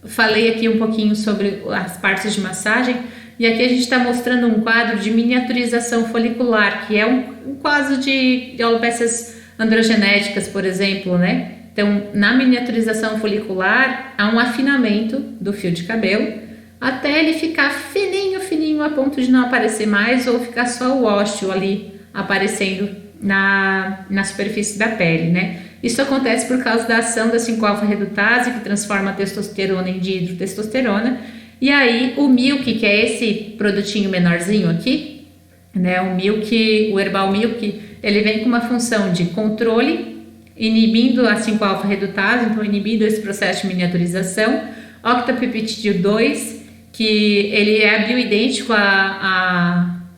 falei aqui um pouquinho sobre as partes de massagem, e aqui a gente está mostrando um quadro de miniaturização folicular, que é um quadro de alopécias androgenéticas, por exemplo, né? Então, na miniaturização folicular, há um afinamento do fio de cabelo até ele ficar fininho a ponto de não aparecer mais ou ficar só o ósseo ali aparecendo na superfície da pele, né? Isso acontece por causa da ação da 5-alfa-redutase, que transforma a testosterona em dihidrotestosterona. E aí, o Milk, que é esse produtinho menorzinho aqui, né? O Herbal Milk, ele vem com uma função de controle, inibindo a 5-alfa-redutase, então inibindo esse processo de miniaturização. Octapeptídeo 2, que ele é bioidêntico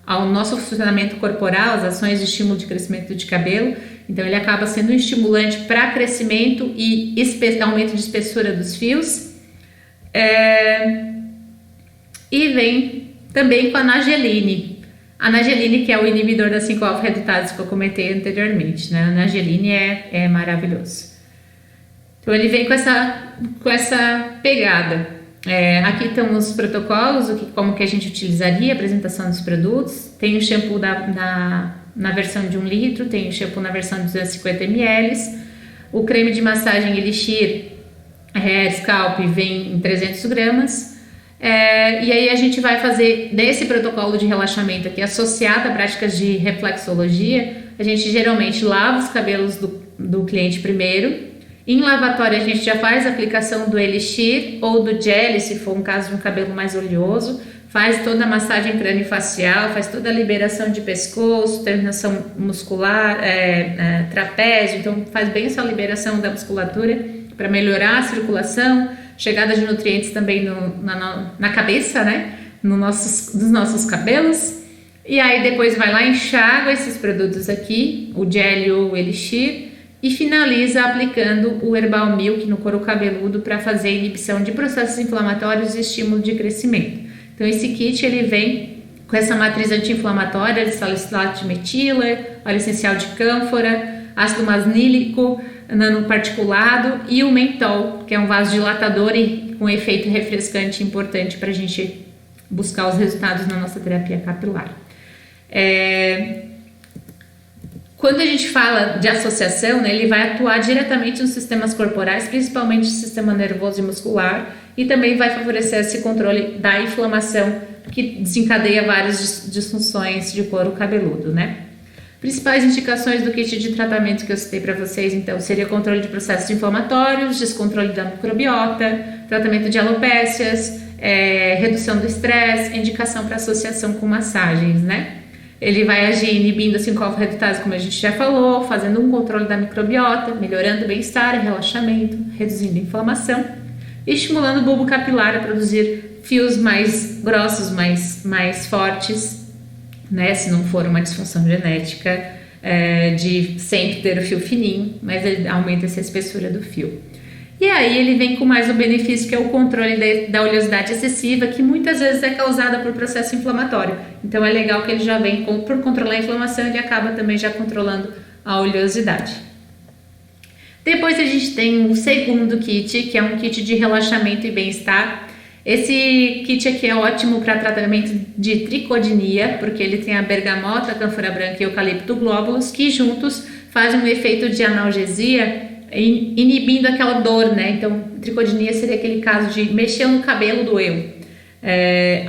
ao nosso funcionamento corporal, as ações de estímulo de crescimento de cabelo, então ele acaba sendo um estimulante para crescimento e aumento de espessura dos fios. E vem também com a Nageline. A Nageline, que é o inibidor da 5-alfa-redutase que eu comentei anteriormente, né? A Nageline é maravilhoso. Então ele vem com essa pegada. Aqui estão os protocolos, como que a gente utilizaria, a apresentação dos produtos. Tem o shampoo na versão de 1 litro, tem o shampoo na versão de 250 ml. O creme de massagem Elixir Scalp vem em 300 gramas. E aí a gente vai fazer desse protocolo de relaxamento aqui, associado a práticas de reflexologia. A gente geralmente lava os cabelos do cliente primeiro. Em lavatório a gente já faz a aplicação do Elixir ou do Jelly, se for um caso de um cabelo mais oleoso. Faz toda a massagem crâniofacial, faz toda a liberação de pescoço, terminação muscular, trapézio. Então faz bem essa liberação da musculatura para melhorar a circulação, chegada de nutrientes também na cabeça, né? Dos nossos cabelos. E aí depois vai lá, enxágua esses produtos aqui, o Jelly ou o Elixir, e finaliza aplicando o Herbal Milk no couro cabeludo para fazer inibição de processos inflamatórios e estímulo de crescimento. Então esse kit ele vem com essa matriz anti-inflamatória de salicilato de metila, óleo essencial de cânfora, ácido masnílico, nanoparticulado e o mentol, que é um vasodilatador e com efeito refrescante importante para a gente buscar os resultados na nossa terapia capilar. Quando a gente fala de associação, né, ele vai atuar diretamente nos sistemas corporais, principalmente o sistema nervoso e muscular, e também vai favorecer esse controle da inflamação que desencadeia várias disfunções de couro cabeludo, né? Principais indicações do kit de tratamento que eu citei para vocês, então, seria controle de processos inflamatórios, descontrole da microbiota, tratamento de alopécias, redução do estresse, indicação para associação com massagens, né? Ele vai agir inibindo a 5-alfa-redutase, como a gente já falou, fazendo um controle da microbiota, melhorando o bem-estar, relaxamento, reduzindo a inflamação, e estimulando o bulbo capilar a produzir fios mais grossos, mais fortes, né? Se não for uma disfunção genética de sempre ter o fio fininho, mas ele aumenta essa espessura do fio. E aí ele vem com mais um benefício, que é o controle da oleosidade excessiva, que muitas vezes é causada por processo inflamatório. Então é legal que ele já vem por controlar a inflamação, ele acaba também já controlando a oleosidade. Depois a gente tem o segundo kit, que é um kit de relaxamento e bem-estar. Esse kit aqui é ótimo para tratamento de tricodinia, porque ele tem a bergamota, a cânfora branca e o eucalipto glóbulos, que juntos fazem um efeito de analgesia, inibindo aquela dor, né? Então, tricodinia seria aquele caso de mexer no cabelo, doeu.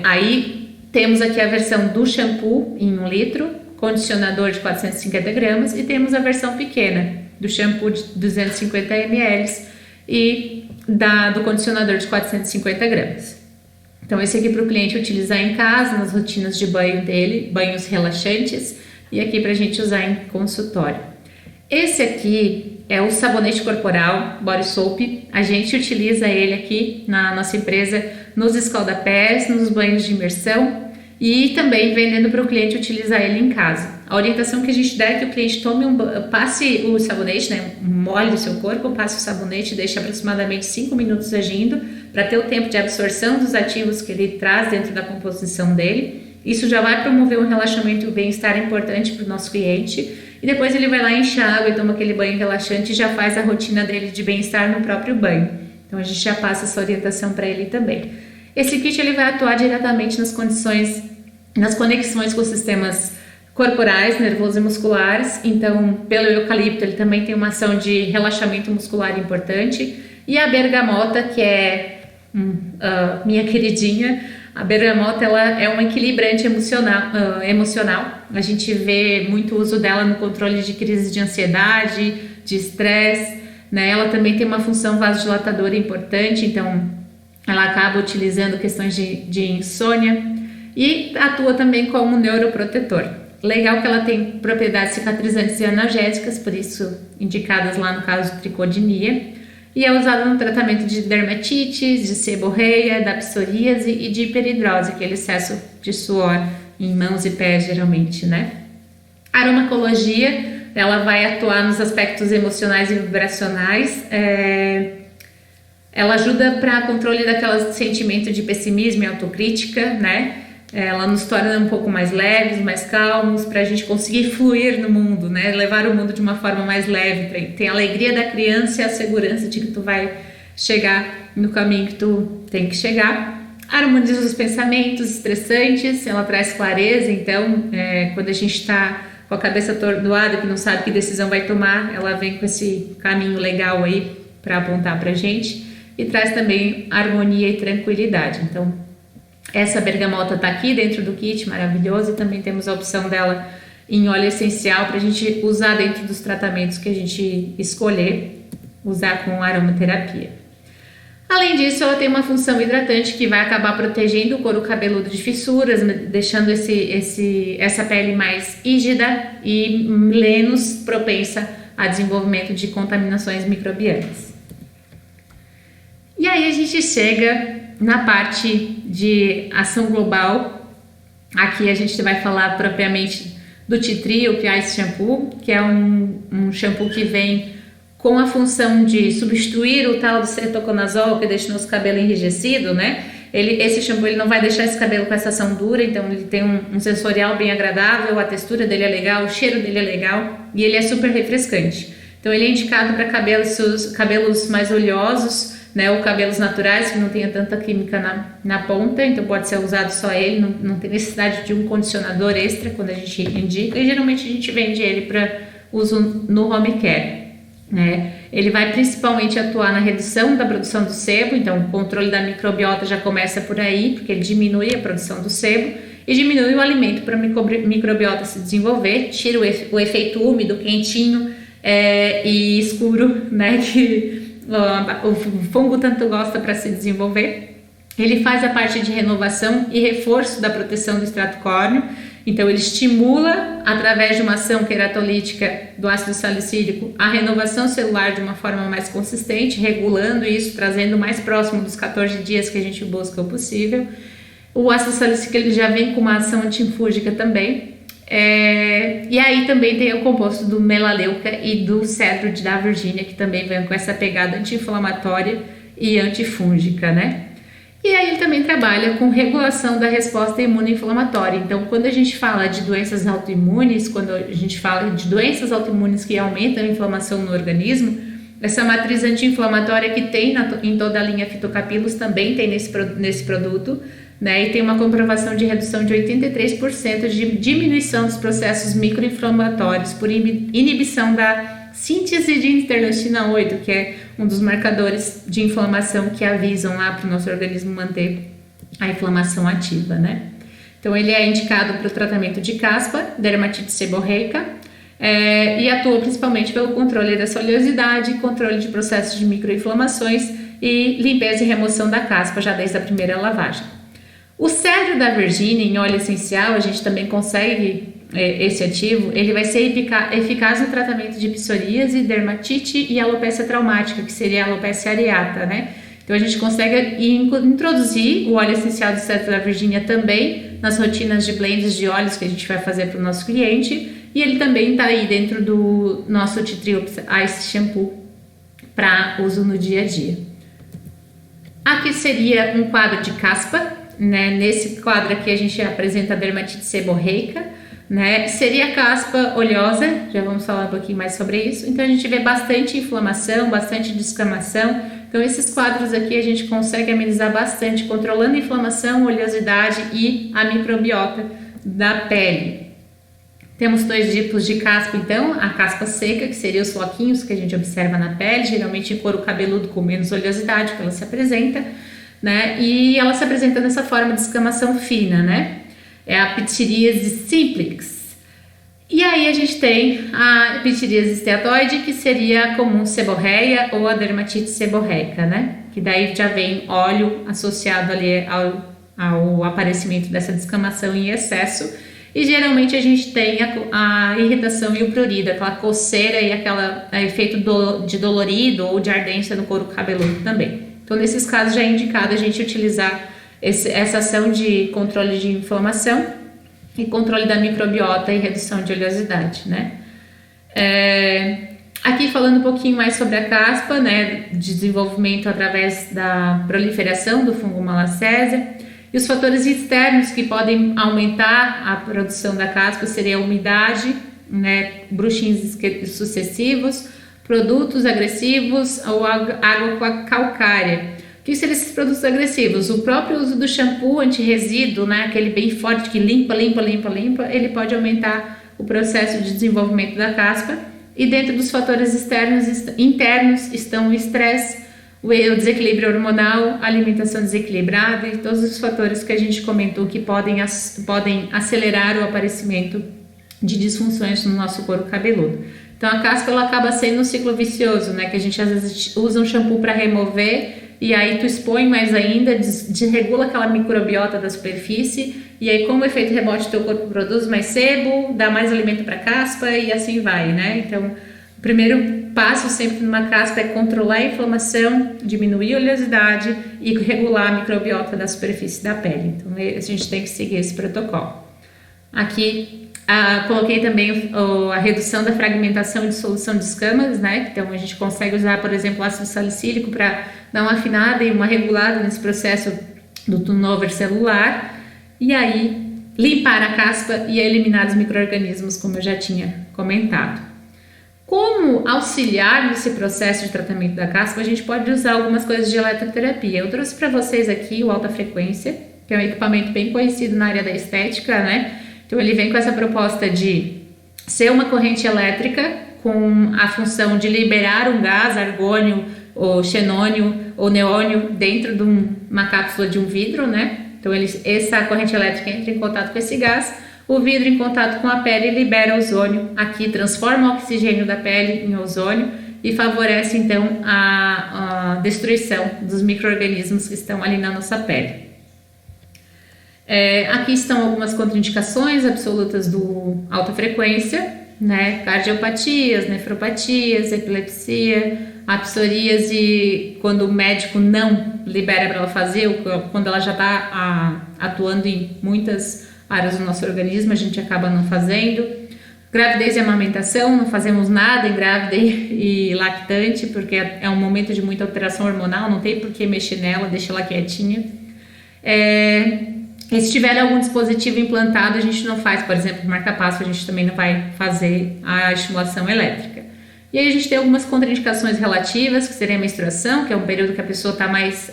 Aí temos aqui a versão do shampoo em 1 litro, condicionador de 450 gramas, e temos a versão pequena do shampoo de 250 ml e do condicionador de 450 gramas. Então, esse aqui para o cliente utilizar em casa, nas rotinas de banho dele, banhos relaxantes, e aqui para a gente usar em consultório. Esse aqui é o sabonete corporal Body Soap. A gente utiliza ele aqui na nossa empresa nos escaldapés, nos banhos de imersão, e também vendendo para o cliente utilizar ele em casa. A orientação que a gente dá é que o cliente passe o sabonete, né, molhe o seu corpo, passe o sabonete, deixe aproximadamente 5 minutos agindo, para ter o tempo de absorção dos ativos que ele traz dentro da composição dele. Isso já vai promover um relaxamento e um bem-estar importante para o nosso cliente. E depois ele vai lá, enche a água e toma aquele banho relaxante e já faz a rotina dele de bem-estar no próprio banho. Então a gente já passa essa orientação para ele também. Esse kit ele vai atuar diretamente nas conexões com os sistemas corporais, nervosos e musculares. Então, pelo eucalipto, ele também tem uma ação de relaxamento muscular importante. E a bergamota, que é minha queridinha, a bergamota ela é um equilibrante emocional. A gente vê muito uso dela no controle de crises de ansiedade, de estresse, né? Ela também tem uma função vasodilatadora importante, então ela acaba utilizando questões de insônia e atua também como neuroprotetor. Legal que ela tem propriedades cicatrizantes e analgésicas, por isso indicadas lá no caso de tricodinia. E é usada no tratamento de dermatites, de seborreia, da psoríase e de hiperidrose, aquele excesso de suor em mãos e pés, geralmente, né? A aromacologia, ela vai atuar nos aspectos emocionais e vibracionais. Ela ajuda para controle daquele sentimento de pessimismo e autocrítica, né? Ela nos torna um pouco mais leves, mais calmos, para a gente conseguir fluir no mundo, né? Levar o mundo de uma forma mais leve. Tem a alegria da criança e a segurança de que tu vai chegar no caminho que tu tem que chegar. Harmoniza os pensamentos estressantes, ela traz clareza. Então, quando a gente está com a cabeça atordoada, que não sabe que decisão vai tomar, ela vem com esse caminho legal aí para apontar para a gente. E traz também harmonia e tranquilidade. Então, essa bergamota está aqui dentro do kit, maravilhoso, e também temos a opção dela em óleo essencial para a gente usar dentro dos tratamentos que a gente escolher usar com aromaterapia. Além disso, ela tem uma função hidratante que vai acabar protegendo o couro cabeludo de fissuras, deixando essa pele mais rígida e menos propensa a desenvolvimento de contaminações microbianas. E aí a gente chega na parte de ação global. Aqui a gente vai falar propriamente do Tea Tree, o Ice Shampoo, que é um shampoo que vem com a função de substituir o tal do cetoconazol, que deixa nosso cabelo enrijecido, né? Esse shampoo ele não vai deixar esse cabelo com essa ação dura, então ele tem um sensorial bem agradável, a textura dele é legal, o cheiro dele é legal e ele é super refrescante. Então ele é indicado para cabelos mais oleosos, né, ou cabelos naturais que não tenha tanta química na ponta, então pode ser usado só ele, não tem necessidade de um condicionador extra quando a gente indica, e geralmente a gente vende ele para uso no home care, né? Ele vai principalmente atuar na redução da produção do sebo, então o controle da microbiota já começa por aí, porque ele diminui a produção do sebo e diminui o alimento para a microbiota se desenvolver, tira o efeito úmido, quentinho e escuro, né, que o fungo tanto gosta para se desenvolver. Ele faz a parte de renovação e reforço da proteção do extrato córneo Então ele estimula, através de uma ação queratolítica do ácido salicílico, a renovação celular de uma forma mais consistente, regulando isso, trazendo mais próximo dos 14 dias que a gente busca o possível. O ácido salicílico ele já vem com uma ação antifúngica também. E aí também tem o composto do melaleuca e do cedro da Virgínia, que também vem com essa pegada anti-inflamatória e antifúngica, né? E aí ele também trabalha com regulação da resposta imunoinflamatória. Então, quando a gente fala de doenças autoimunes, quando a gente fala de doenças autoimunes que aumentam a inflamação no organismo, essa matriz anti-inflamatória que tem em toda a linha Fitocapilos também tem nesse produto, né? E tem uma comprovação de redução de 83% de diminuição dos processos microinflamatórios por inibição da síntese de interleucina 8, que é um dos marcadores de inflamação que avisam lá para o nosso organismo manter a inflamação ativa, né? Então ele é indicado para o tratamento de caspa, dermatite seborreica, e atua principalmente pelo controle dessa oleosidade, controle de processos de microinflamações e limpeza e remoção da caspa já desde a primeira lavagem. O cedro da Virgínia em óleo essencial, a gente também consegue esse ativo, ele vai ser eficaz no tratamento de psoríase, dermatite e alopecia traumática, que seria a alopecia areata, né? Então a gente consegue introduzir o óleo essencial do cedro da Virgínia também nas rotinas de blends de óleos que a gente vai fazer para o nosso cliente, e ele também está aí dentro do nosso Tea Tree Ice Shampoo para uso no dia a dia. Aqui seria um quadro de caspa, né? Nesse quadro aqui a gente apresenta a dermatite seborreica, né? Seria a caspa oleosa, já vamos falar um pouquinho mais sobre isso. Então a gente vê bastante inflamação, bastante descamação. Então esses quadros aqui a gente consegue amenizar bastante, controlando a inflamação, oleosidade e a microbiota da pele. Temos dois tipos de caspa, então, a caspa seca, que seria os floquinhos que a gente observa na pele, geralmente em couro cabeludo com menos oleosidade, que ela se apresenta, né? E ela se apresenta dessa forma de escamação fina, né? É a pitiríase simplex. E aí a gente tem a pitiríase esteatoide, que seria a comum seborreia ou a dermatite seborreica, né? Que daí já vem óleo associado ali ao aparecimento dessa descamação em excesso. E geralmente a gente tem a irritação e o prurido, aquela coceira e aquele efeito de dolorido ou de ardência no couro cabeludo também. Então nesses casos já é indicado a gente utilizar essa ação de controle de inflamação e controle da microbiota e redução de oleosidade, né? Aqui falando um pouquinho mais sobre a caspa, né? Desenvolvimento através da proliferação do fungo Malassezia. E os fatores externos que podem aumentar a produção da caspa seria a umidade, né, bruxins sucessivos, produtos agressivos ou água calcária. O que seriam esses produtos agressivos? O próprio uso do shampoo anti-resíduo, né, aquele bem forte que limpa, ele pode aumentar o processo de desenvolvimento da caspa. E dentro dos fatores internos estão o estresse, o desequilíbrio hormonal, a alimentação desequilibrada e todos os fatores que a gente comentou que podem acelerar o aparecimento de disfunções no nosso couro cabeludo. Então a caspa ela acaba sendo um ciclo vicioso, né? Que a gente às vezes usa um shampoo para remover e aí tu expõe mais ainda, desregula aquela microbiota da superfície e aí como efeito rebote teu corpo produz mais sebo, dá mais alimento para a caspa e assim vai, né? Então o primeiro passo sempre numa caspa é controlar a inflamação, diminuir a oleosidade e regular a microbiota da superfície da pele. Então a gente tem que seguir esse protocolo. Aqui coloquei também a redução da fragmentação e dissolução de escamas, né? Então a gente consegue usar, por exemplo, ácido salicílico para dar uma afinada e uma regulada nesse processo do turnover celular e aí limpar a caspa e eliminar os micro-organismos, como eu já tinha comentado. Como auxiliar nesse processo de tratamento da caspa, a gente pode usar algumas coisas de eletroterapia. Eu trouxe para vocês aqui o alta frequência, que é um equipamento bem conhecido na área da estética, né? Então ele vem com essa proposta de ser uma corrente elétrica com a função de liberar um gás, argônio, ou xenônio, ou neônio dentro de uma cápsula de um vidro, né? Então essa corrente elétrica entra em contato com esse gás, o vidro em contato com a pele libera ozônio, aqui transforma o oxigênio da pele em ozônio e favorece então a destruição dos micro-organismos que estão ali na nossa pele. Aqui estão algumas contraindicações absolutas do alta frequência, né? Cardiopatias, nefropatias, epilepsia, a psoríase, quando o médico não libera para ela fazer, quando ela já está atuando em muitas áreas do nosso organismo, a gente acaba não fazendo. Gravidez e amamentação, não fazemos nada em grávida e lactante, porque é um momento de muita alteração hormonal, não tem por que mexer nela, deixa ela quietinha. E se tiver algum dispositivo implantado, a gente não faz, por exemplo, marca-passo, a gente também não vai fazer a estimulação elétrica. E aí a gente tem algumas contraindicações relativas, que seria a menstruação, que é um período que a pessoa está mais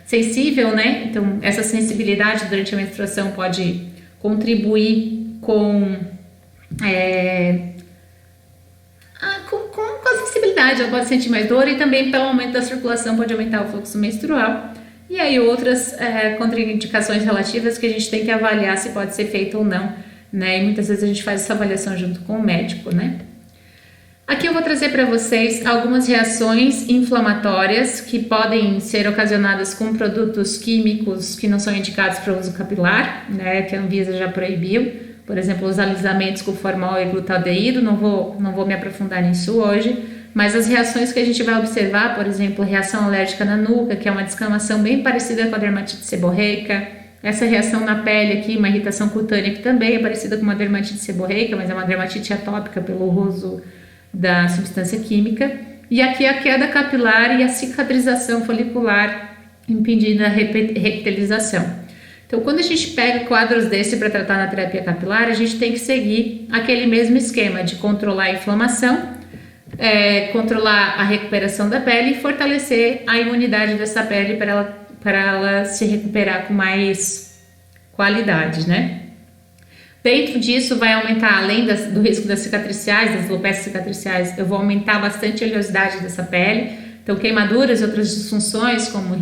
sensível, né? Então, essa sensibilidade durante a menstruação pode contribuir com a sensibilidade, ela pode sentir mais dor, e também pelo aumento da circulação pode aumentar o fluxo menstrual. E aí outras contraindicações relativas que a gente tem que avaliar se pode ser feito ou não, né? E muitas vezes a gente faz essa avaliação junto com o médico, né? Aqui eu vou trazer para vocês algumas reações inflamatórias que podem ser ocasionadas com produtos químicos que não são indicados para uso capilar, né? Que a Anvisa já proibiu. Por exemplo, os alisamentos com formol e glutaldeído, não vou me aprofundar nisso hoje. Mas as reações que a gente vai observar, por exemplo, reação alérgica na nuca, que é uma descamação bem parecida com a dermatite seborreica. Essa reação na pele aqui, uma irritação cutânea, que também é parecida com uma dermatite seborreica, mas é uma dermatite atópica pelo uso da substância química. E aqui a queda capilar e a cicatrização folicular, impedindo a reptilização. Então, quando a gente pega quadros desse para tratar na terapia capilar, a gente tem que seguir aquele mesmo esquema de controlar a inflamação, controlar a recuperação da pele e fortalecer a imunidade dessa pele para ela se recuperar com mais qualidade, né? Dentro disso vai aumentar, além do risco das cicatriciais, das alopecias cicatriciais, eu vou aumentar bastante a oleosidade dessa pele. Então, queimaduras e outras disfunções, como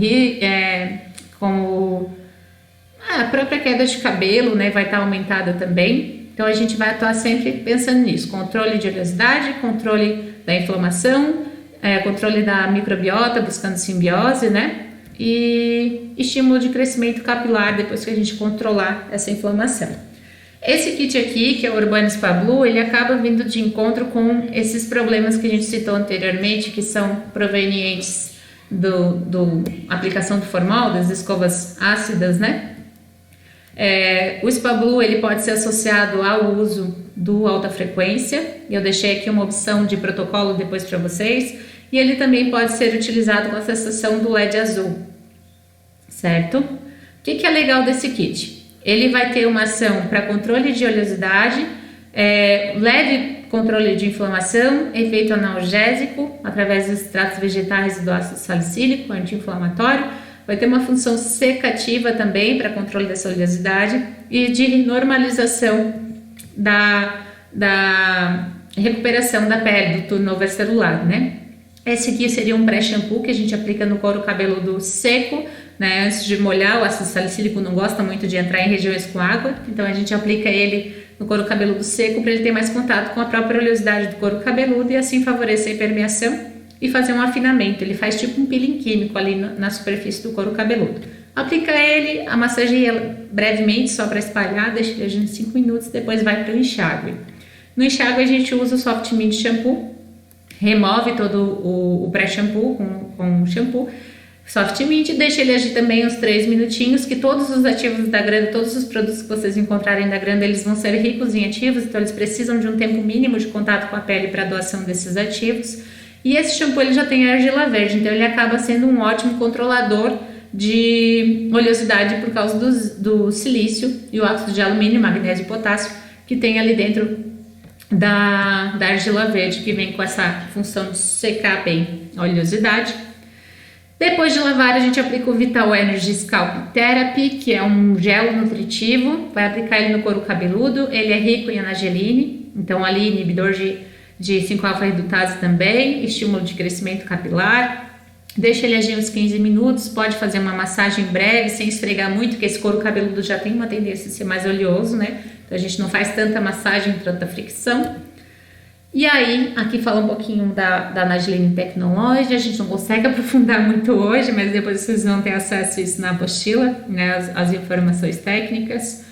a própria queda de cabelo, né, vai estar aumentada também. Então, a gente vai atuar sempre pensando nisso: controle de oleosidade, controle da inflamação, controle da microbiota, buscando simbiose, né? E estímulo de crescimento capilar depois que a gente controlar essa inflamação. Esse kit aqui, que é o Urbane Spa Blue, ele acaba vindo de encontro com esses problemas que a gente citou anteriormente, que são provenientes do aplicação do formol, das escovas ácidas, né? O Spa Blue, ele pode ser associado ao uso do alta frequência. Eu deixei aqui uma opção de protocolo depois para vocês. E ele também pode ser utilizado com a associação do LED azul, certo? O que é legal desse kit? Ele vai ter uma ação para controle de oleosidade, leve controle de inflamação, efeito analgésico através dos extratos vegetais e do ácido salicílico, anti-inflamatório. Vai ter uma função secativa também para controle dessa oleosidade e de normalização da recuperação da pele, do turnover celular, né? Esse aqui seria um pré-shampoo que a gente aplica no couro cabeludo seco, né? Antes de molhar. O ácido salicílico não gosta muito de entrar em regiões com água, então a gente aplica ele no couro cabeludo seco para ele ter mais contato com a própria oleosidade do couro cabeludo e assim favorecer a impermeação e fazer um afinamento. Ele faz tipo um peeling químico ali na superfície do couro cabeludo. Aplica ele, massageia brevemente só para espalhar, deixa ele agindo 5 minutos, depois vai para o enxágue. No enxágue a gente usa o Soft Mint Shampoo, remove todo o pré-shampoo com o shampoo Soft Mint, deixa ele agir também uns 3 minutinhos, que todos os ativos da Granda, todos os produtos que vocês encontrarem da Granda, eles vão ser ricos em ativos, então eles precisam de um tempo mínimo de contato com a pele para a doação desses ativos. E esse shampoo ele já tem argila verde, então ele acaba sendo um ótimo controlador de oleosidade por causa do silício e o ácido de alumínio, magnésio e potássio que tem ali dentro da argila verde, que vem com essa função de secar bem a oleosidade. Depois de lavar, a gente aplica o Vital Energy Scalp Therapy, que é um gel nutritivo. Vai aplicar ele no couro cabeludo. Ele é rico em anageline, então ali inibidor de 5-alfa-redutase também, estímulo de crescimento capilar. Deixa ele agir uns 15 minutos, pode fazer uma massagem breve, sem esfregar muito, porque esse couro cabeludo já tem uma tendência a ser mais oleoso, né? Então a gente não faz tanta massagem, tanta fricção. E aí, aqui fala um pouquinho da Nagiline Technology, a gente não consegue aprofundar muito hoje, mas depois vocês vão ter acesso a isso na apostila, né, as informações técnicas.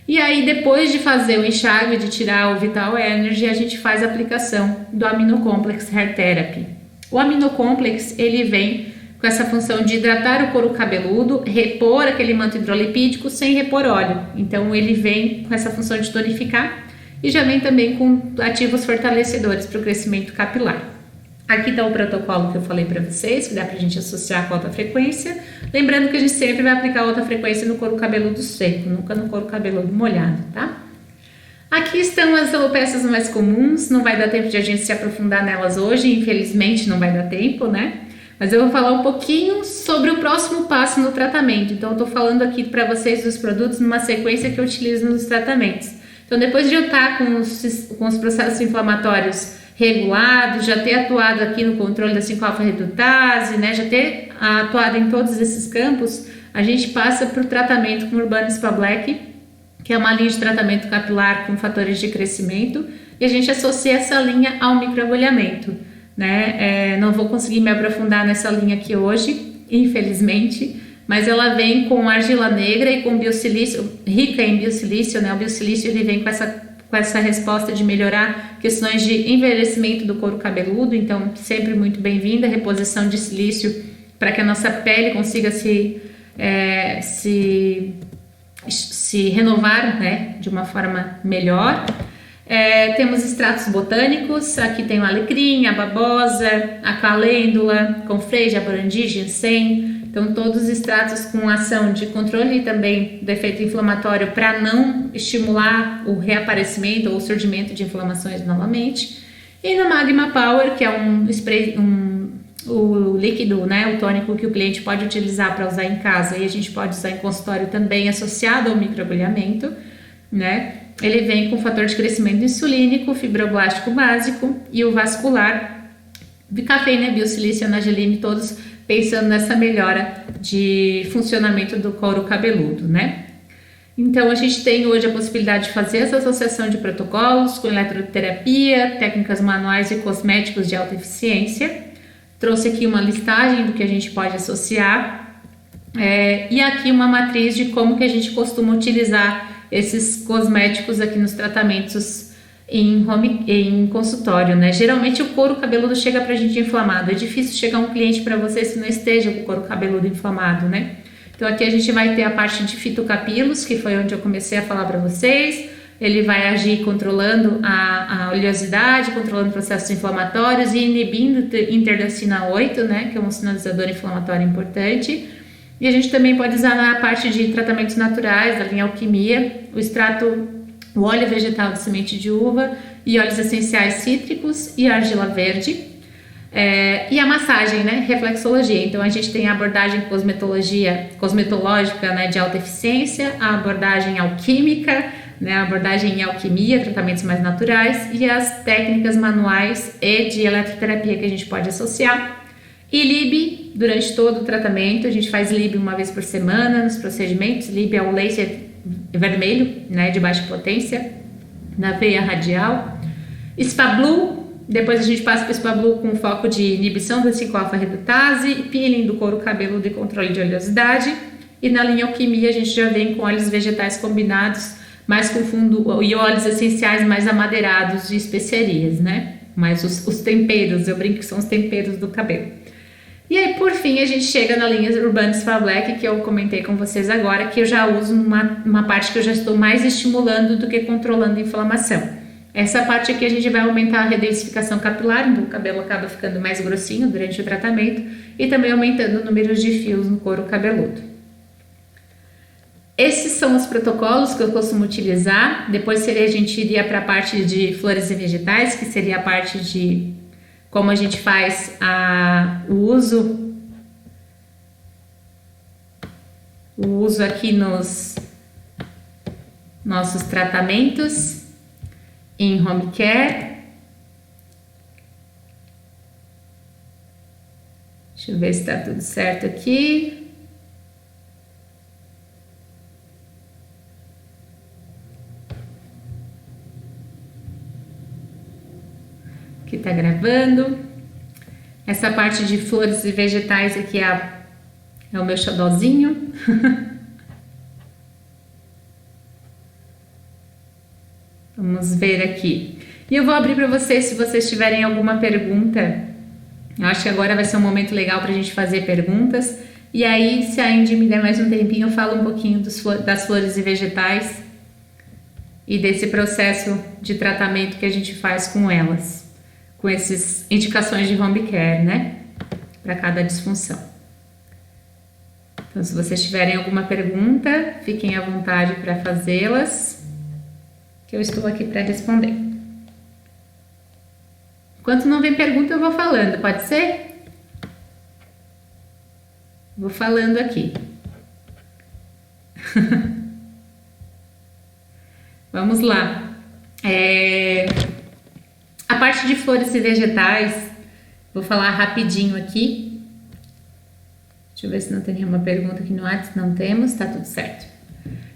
E aí, depois de fazer o enxágue, de tirar o Vital Energy, a gente faz a aplicação do Aminocomplex Hair Therapy. O Aminocomplex, ele vem com essa função de hidratar o couro cabeludo, repor aquele manto hidrolipídico sem repor óleo. Então, ele vem com essa função de tonificar e já vem também com ativos fortalecedores para o crescimento capilar. Aqui está o protocolo que eu falei para vocês, que dá para a gente associar com alta frequência. Lembrando que a gente sempre vai aplicar alta frequência no couro cabeludo seco, nunca no couro cabeludo molhado, tá? Aqui estão as alopecias mais comuns, não vai dar tempo de a gente se aprofundar nelas hoje, infelizmente não vai dar tempo, né? Mas eu vou falar um pouquinho sobre o próximo passo no tratamento. Então, eu estou falando aqui para vocês dos produtos numa sequência que eu utilizo nos tratamentos. Então, depois de eu estar com os processos inflamatórios regulados, já ter atuado aqui no controle da 5-alfa-redutase, né, já ter atuado em todos esses campos, a gente passa para o tratamento com Urbane Spa Black, que é uma linha de tratamento capilar com fatores de crescimento, e a gente associa essa linha ao microagulhamento, né? Não vou conseguir me aprofundar nessa linha aqui hoje, infelizmente, mas ela vem com argila negra e com biosilício, rica em biosilício, né? O biosilício ele vem com essa resposta de melhorar questões de envelhecimento do couro cabeludo, então sempre muito bem-vinda a reposição de silício para que a nossa pele consiga se renovar, né, de uma forma melhor. Temos extratos botânicos, aqui tem o alecrim, a babosa, a calêndula, confrei, jaborandi, ginseng. Então, todos os extratos com ação de controle também do efeito inflamatório para não estimular o reaparecimento ou o surgimento de inflamações novamente. E no Magma Power, que é um spray, o líquido, né, o tônico que o cliente pode utilizar para usar em casa e a gente pode usar em consultório também associado ao microagulhamento, né? Ele vem com fator de crescimento insulínico, fibroblástico básico e o vascular, bicafeína, biosilício, anageline, todos pensando nessa melhora de funcionamento do couro cabeludo, né? Então, a gente tem hoje a possibilidade de fazer essa associação de protocolos com eletroterapia, técnicas manuais e cosméticos de alta eficiência. Trouxe aqui uma listagem do que a gente pode associar e aqui uma matriz de como que a gente costuma utilizar esses cosméticos aqui nos tratamentos em consultório, né? Geralmente o couro cabeludo chega pra gente inflamado, é difícil chegar um cliente para você se não esteja com o couro cabeludo inflamado, né? Então aqui a gente vai ter a parte de fitocapilos, que foi onde eu comecei a falar para vocês. Ele vai agir controlando a oleosidade, controlando processos inflamatórios e inibindo interleucina 8, né, que é um sinalizador inflamatório importante. E a gente também pode usar na parte de tratamentos naturais, da linha alquimia, o óleo vegetal de semente de uva e óleos essenciais cítricos e argila verde. E a massagem, né, reflexologia. Então a gente tem a abordagem cosmetológica, né, de alta eficiência, a abordagem alquímica, né, a abordagem em alquimia, tratamentos mais naturais e as técnicas manuais e de eletroterapia que a gente pode associar. E LIB, durante todo o tratamento, a gente faz LIB uma vez por semana nos procedimentos. LIB é o laser vermelho, né, de baixa potência, na veia radial. Spa Blue, depois a gente passa para o Spa Blue com foco de inibição da 5-alfa-redutase, peeling do couro cabeludo e controle de oleosidade. E na linha alquimia a gente já vem com óleos vegetais combinados, mais com fundo, e óleos essenciais mais amadeirados de especiarias, né? Mais os temperos, eu brinco que são os temperos do cabelo. E aí, por fim, a gente chega na linha Urbane Spa Black, que eu comentei com vocês agora, que eu já uso numa parte que eu já estou mais estimulando do que controlando a inflamação. Essa parte aqui a gente vai aumentar a redensificação capilar, então o cabelo acaba ficando mais grossinho durante o tratamento e também aumentando o número de fios no couro cabeludo. Esses são os protocolos que eu costumo utilizar. Depois a gente iria para a parte de flores e vegetais, que seria a parte de como a gente faz o uso aqui nos nossos tratamentos em home care. Deixa eu ver se está tudo certo aqui. tá gravando. Essa parte de flores e vegetais aqui é o meu xodózinho. Vamos ver aqui. E eu vou abrir para vocês, se vocês tiverem alguma pergunta. Eu acho que agora vai ser um momento legal para a gente fazer perguntas. E aí, se a Indy me der mais um tempinho, eu falo um pouquinho das flores e vegetais e desse processo de tratamento que a gente faz com elas, com essas indicações de home care, né? Para cada disfunção. Então, se vocês tiverem alguma pergunta, fiquem à vontade para fazê-las, que eu estou aqui para responder. Enquanto não vem pergunta, eu vou falando, pode ser? Vou falando aqui. Vamos lá. A parte de flores e vegetais, vou falar rapidinho aqui. Deixa eu ver se não tem nenhuma pergunta aqui no WhatsApp. Não temos, tá tudo certo.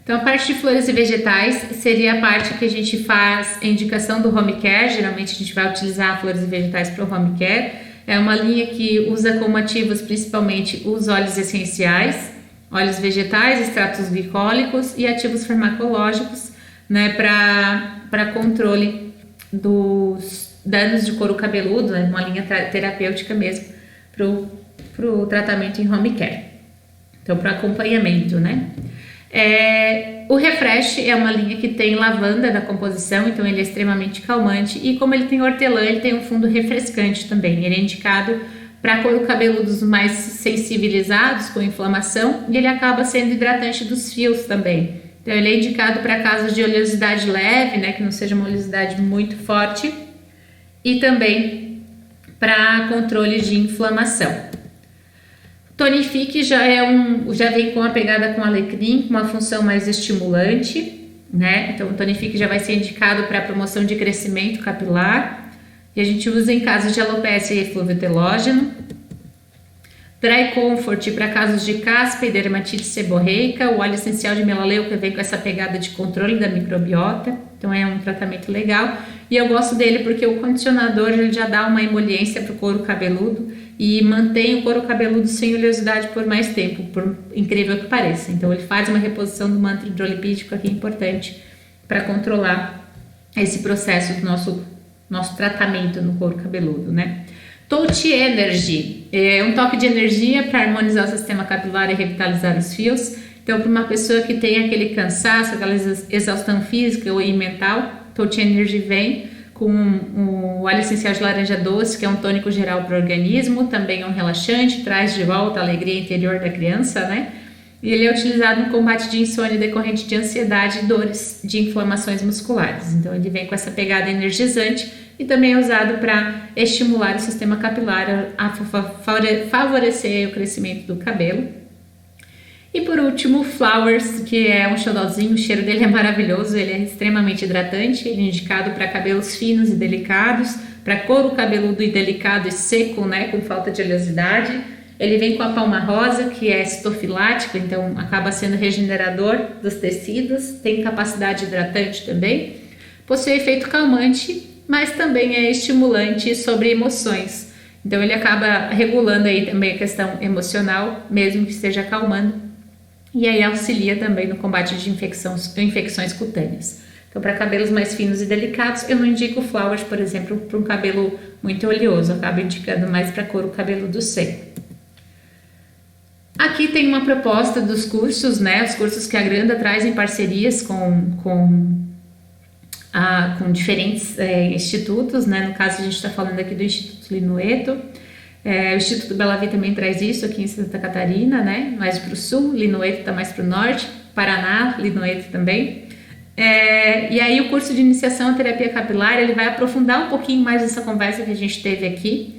Então, a parte de flores e vegetais seria a parte que a gente faz a indicação do home care. Geralmente a gente vai utilizar flores e vegetais para o home care. É uma linha que usa como ativos principalmente os óleos essenciais, óleos vegetais, extratos glicólicos e ativos farmacológicos, né, para controle dos danos de couro cabeludo, né, uma linha terapêutica mesmo para o tratamento em home care. Então, para acompanhamento, né? O Refresh é uma linha que tem lavanda na composição, então ele é extremamente calmante, e como ele tem hortelã, ele tem um fundo refrescante também. Ele é indicado para couro cabeludos mais sensibilizados com inflamação, e ele acaba sendo hidratante dos fios também. Então ele é indicado para casos de oleosidade leve, né, que não seja uma oleosidade muito forte, e também para controle de inflamação. Tonifique já vem com a pegada com alecrim, com uma função mais estimulante, né? Então o Tonifique já vai ser indicado para promoção de crescimento capilar, e a gente usa em casos de alopecia e eflúvio telógeno. Dry Comfort para casos de caspa e dermatite seborreica. O óleo essencial de melaleuca vem com essa pegada de controle da microbiota, então é um tratamento legal. E eu gosto dele porque o condicionador ele já dá uma emoliência para o couro cabeludo e mantém o couro cabeludo sem oleosidade por mais tempo, por incrível que pareça. Então ele faz uma reposição do manto hidrolipídico aqui importante para controlar esse processo do nosso tratamento no couro cabeludo, né? Touch Energy é um toque de energia para harmonizar o sistema capilar e revitalizar os fios. Então, para uma pessoa que tem aquele cansaço, aquela exaustão física ou mental, Touch Energy vem com o óleo essencial de laranja doce, que é um tônico geral para o organismo, também é um relaxante, traz de volta a alegria interior da criança, né? E ele é utilizado no combate de insônia decorrente de ansiedade e dores de inflamações musculares. Então, ele vem com essa pegada energizante e também é usado para estimular o sistema capilar, a favorecer o crescimento do cabelo. E por último, Flowers, que é um xodózinho, o cheiro dele é maravilhoso, ele é extremamente hidratante, ele é indicado para cabelos finos e delicados, para couro cabeludo e delicado e seco, né, com falta de oleosidade. Ele vem com a palma rosa, que é citofilático, então acaba sendo regenerador dos tecidos, tem capacidade hidratante também, possui efeito calmante, mas também é estimulante sobre emoções. Então ele acaba regulando aí também a questão emocional, mesmo que esteja acalmando, e aí auxilia também no combate de infecções cutâneas. Então, para cabelos mais finos e delicados, eu não indico Flowers, por exemplo, para um cabelo muito oleoso, eu acabo indicando mais para couro cabeludo seco. Aqui tem uma proposta dos cursos, né? Os cursos que a Granda traz em parcerias com diferentes institutos, né? No caso, a gente está falando aqui do Instituto Linoeto. O Instituto Bela Vida também traz isso aqui em Santa Catarina, né? Mais para o sul, Linoeto está mais para o norte, Paraná, Linoeto também. E aí o curso de iniciação à terapia capilar, ele vai aprofundar um pouquinho mais essa conversa que a gente teve aqui,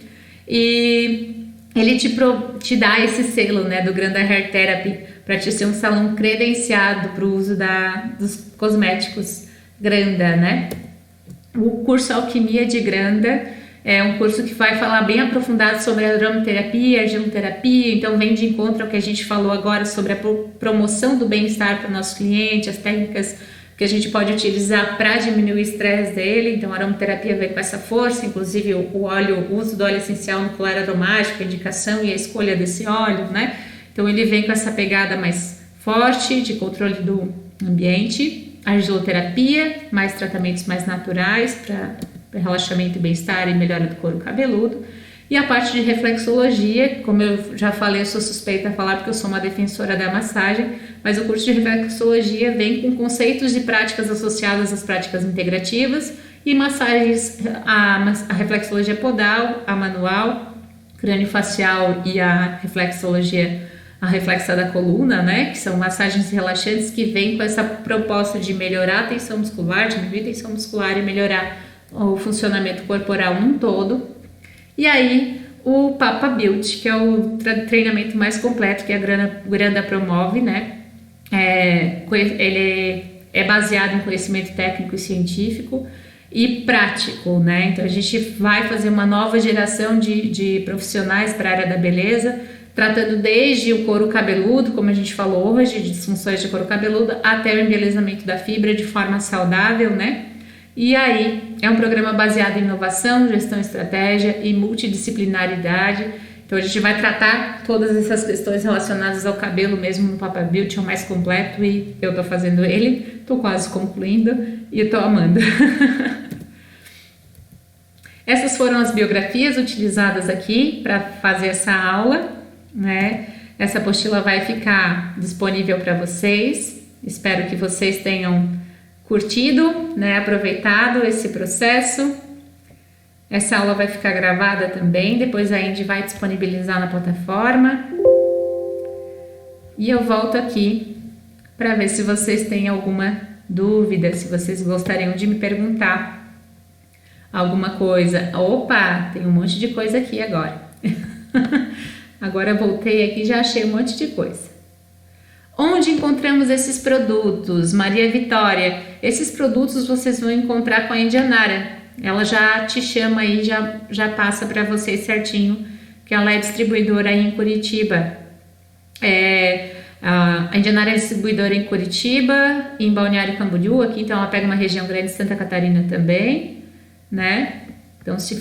e ele te dá esse selo, né, do Granda Hair Therapy, para te ser um salão credenciado para o uso dos cosméticos Granda, né? O curso Alquimia de Granda é um curso que vai falar bem aprofundado sobre a aromaterapia, a geloterapia, então vem de encontro ao que a gente falou agora sobre a promoção do bem-estar para o nosso cliente, as técnicas que a gente pode utilizar para diminuir o estresse dele. Então a aromaterapia vem com essa força, inclusive o uso do óleo essencial nuclear aromático, a indicação e a escolha desse óleo, né? Então ele vem com essa pegada mais forte de controle do ambiente, a argiloterapia, mais tratamentos mais naturais para relaxamento e bem-estar e melhora do couro cabeludo. E a parte de reflexologia, como eu já falei, eu sou suspeita a falar porque eu sou uma defensora da massagem, mas o curso de reflexologia vem com conceitos e práticas associadas às práticas integrativas e massagens, a reflexologia podal, a manual, craniofacial e a reflexologia, a reflexa da coluna, né, que são massagens relaxantes que vêm com essa proposta de melhorar a tensão muscular, diminuir a tensão muscular e melhorar o funcionamento corporal num todo. E aí, o Papa Build, que é o treinamento mais completo que a Granda promove, né? Ele é baseado em conhecimento técnico e científico e prático, né? Então, a gente vai fazer uma nova geração de profissionais para a área da beleza, tratando desde o couro cabeludo, como a gente falou hoje, de disfunções de couro cabeludo, até o embelezamento da fibra de forma saudável, né? E aí, é um programa baseado em inovação, gestão, estratégia e multidisciplinaridade. Então a gente vai tratar todas essas questões relacionadas ao cabelo mesmo no Papa Beauty, é o mais completo e eu tô fazendo ele, tô quase concluindo e tô amando. Essas foram as biografias utilizadas aqui para fazer essa aula, né? Essa apostila vai ficar disponível para vocês, espero que vocês tenham curtido, né, aproveitado esse processo. Essa aula vai ficar gravada também, depois a Indy vai disponibilizar na plataforma. E eu volto aqui para ver se vocês têm alguma dúvida, se vocês gostariam de me perguntar alguma coisa. Opa, tem um monte de coisa aqui agora. Agora eu voltei aqui e já achei um monte de coisa. Onde encontramos esses produtos? Maria Vitória, esses produtos vocês vão encontrar com a Indianara. Ela já te chama aí, já passa para vocês certinho, que ela é distribuidora aí em Curitiba. A Indianara é distribuidora em Curitiba, em Balneário Camboriú, aqui, então ela pega uma região grande de Santa Catarina também, né? Então se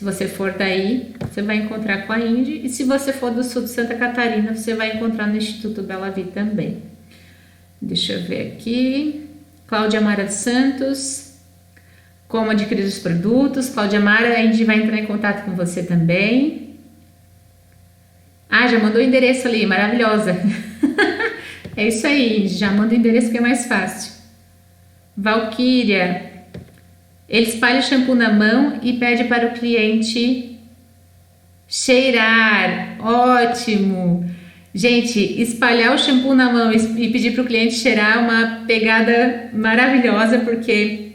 você for daí, você vai encontrar com a Indy. E se você for do sul de Santa Catarina, você vai encontrar no Instituto Bela Vida também. Deixa eu ver aqui. Cláudia Mara dos Santos. Como adquirir os produtos. Cláudia Mara, a Indy vai entrar em contato com você também. Ah, já mandou o endereço ali, maravilhosa. É isso aí, Indy, já manda o endereço que é mais fácil. Valquíria. Ele espalha o shampoo na mão e pede para o cliente cheirar. Ótimo! Gente, espalhar o shampoo na mão e pedir para o cliente cheirar é uma pegada maravilhosa, porque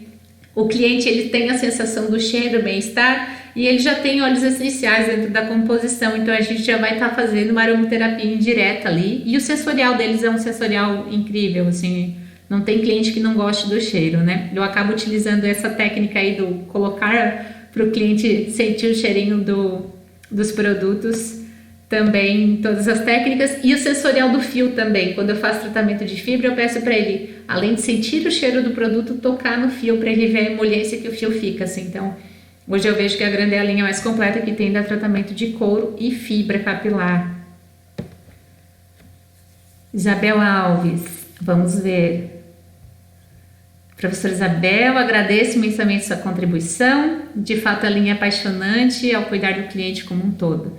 o cliente ele tem a sensação do cheiro, bem-estar, e ele já tem óleos essenciais dentro da composição, então a gente já vai estar fazendo uma aromaterapia indireta ali, e o sensorial deles é um sensorial incrível, assim. Não tem cliente que não goste do cheiro, né? Eu acabo utilizando essa técnica aí do colocar para o cliente sentir o cheirinho dos produtos também, todas as técnicas. E o sensorial do fio também. Quando eu faço tratamento de fibra, eu peço para ele, além de sentir o cheiro do produto, tocar no fio para ele ver a emoliência que o fio fica, assim. Então, hoje eu vejo que a Grande é a linha mais completa que tem da tratamento de couro e fibra capilar. Isabel Alves, vamos ver. Professora Isabel, agradeço imensamente sua contribuição. De fato, a linha é apaixonante ao cuidar do cliente como um todo.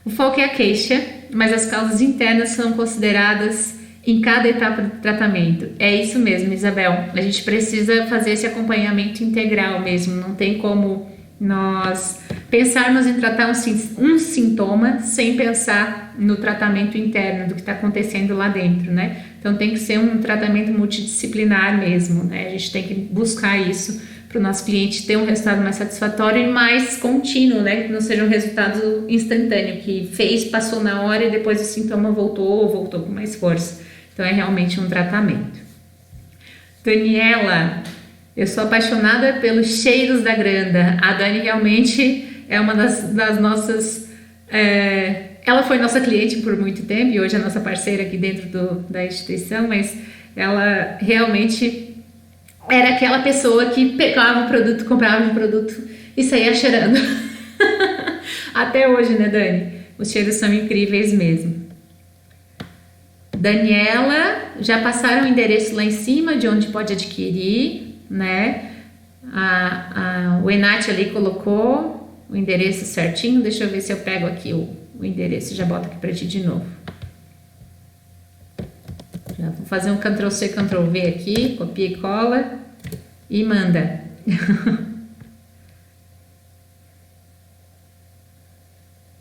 O foco é a queixa, mas as causas internas são consideradas em cada etapa do tratamento. É isso mesmo, Isabel. A gente precisa fazer esse acompanhamento integral mesmo. Não tem como nós pensarmos em tratar um sintoma sem pensar no tratamento interno, do que está acontecendo lá dentro, né? Então tem que ser um tratamento multidisciplinar mesmo, né? A gente tem que buscar isso para o nosso cliente ter um resultado mais satisfatório e mais contínuo, né? Que não seja um resultado instantâneo, que fez, passou na hora e depois o sintoma voltou com mais força. Então é realmente um tratamento. Daniela, eu sou apaixonada pelos cheiros da Granda. A Dani realmente é uma das nossas... ela foi nossa cliente por muito tempo e hoje é nossa parceira aqui dentro da instituição, mas ela realmente era aquela pessoa que pegava o produto, comprava o produto e saía cheirando. Até hoje, né, Dani? Os cheiros são incríveis mesmo. Daniela, já passaram o endereço lá em cima de onde pode adquirir, né? O Enat ali colocou o endereço certinho. Deixa eu ver se eu pego aqui o endereço e já boto aqui para ti de novo. Já vou fazer um Ctrl+C, Ctrl+V aqui, copia e cola e manda.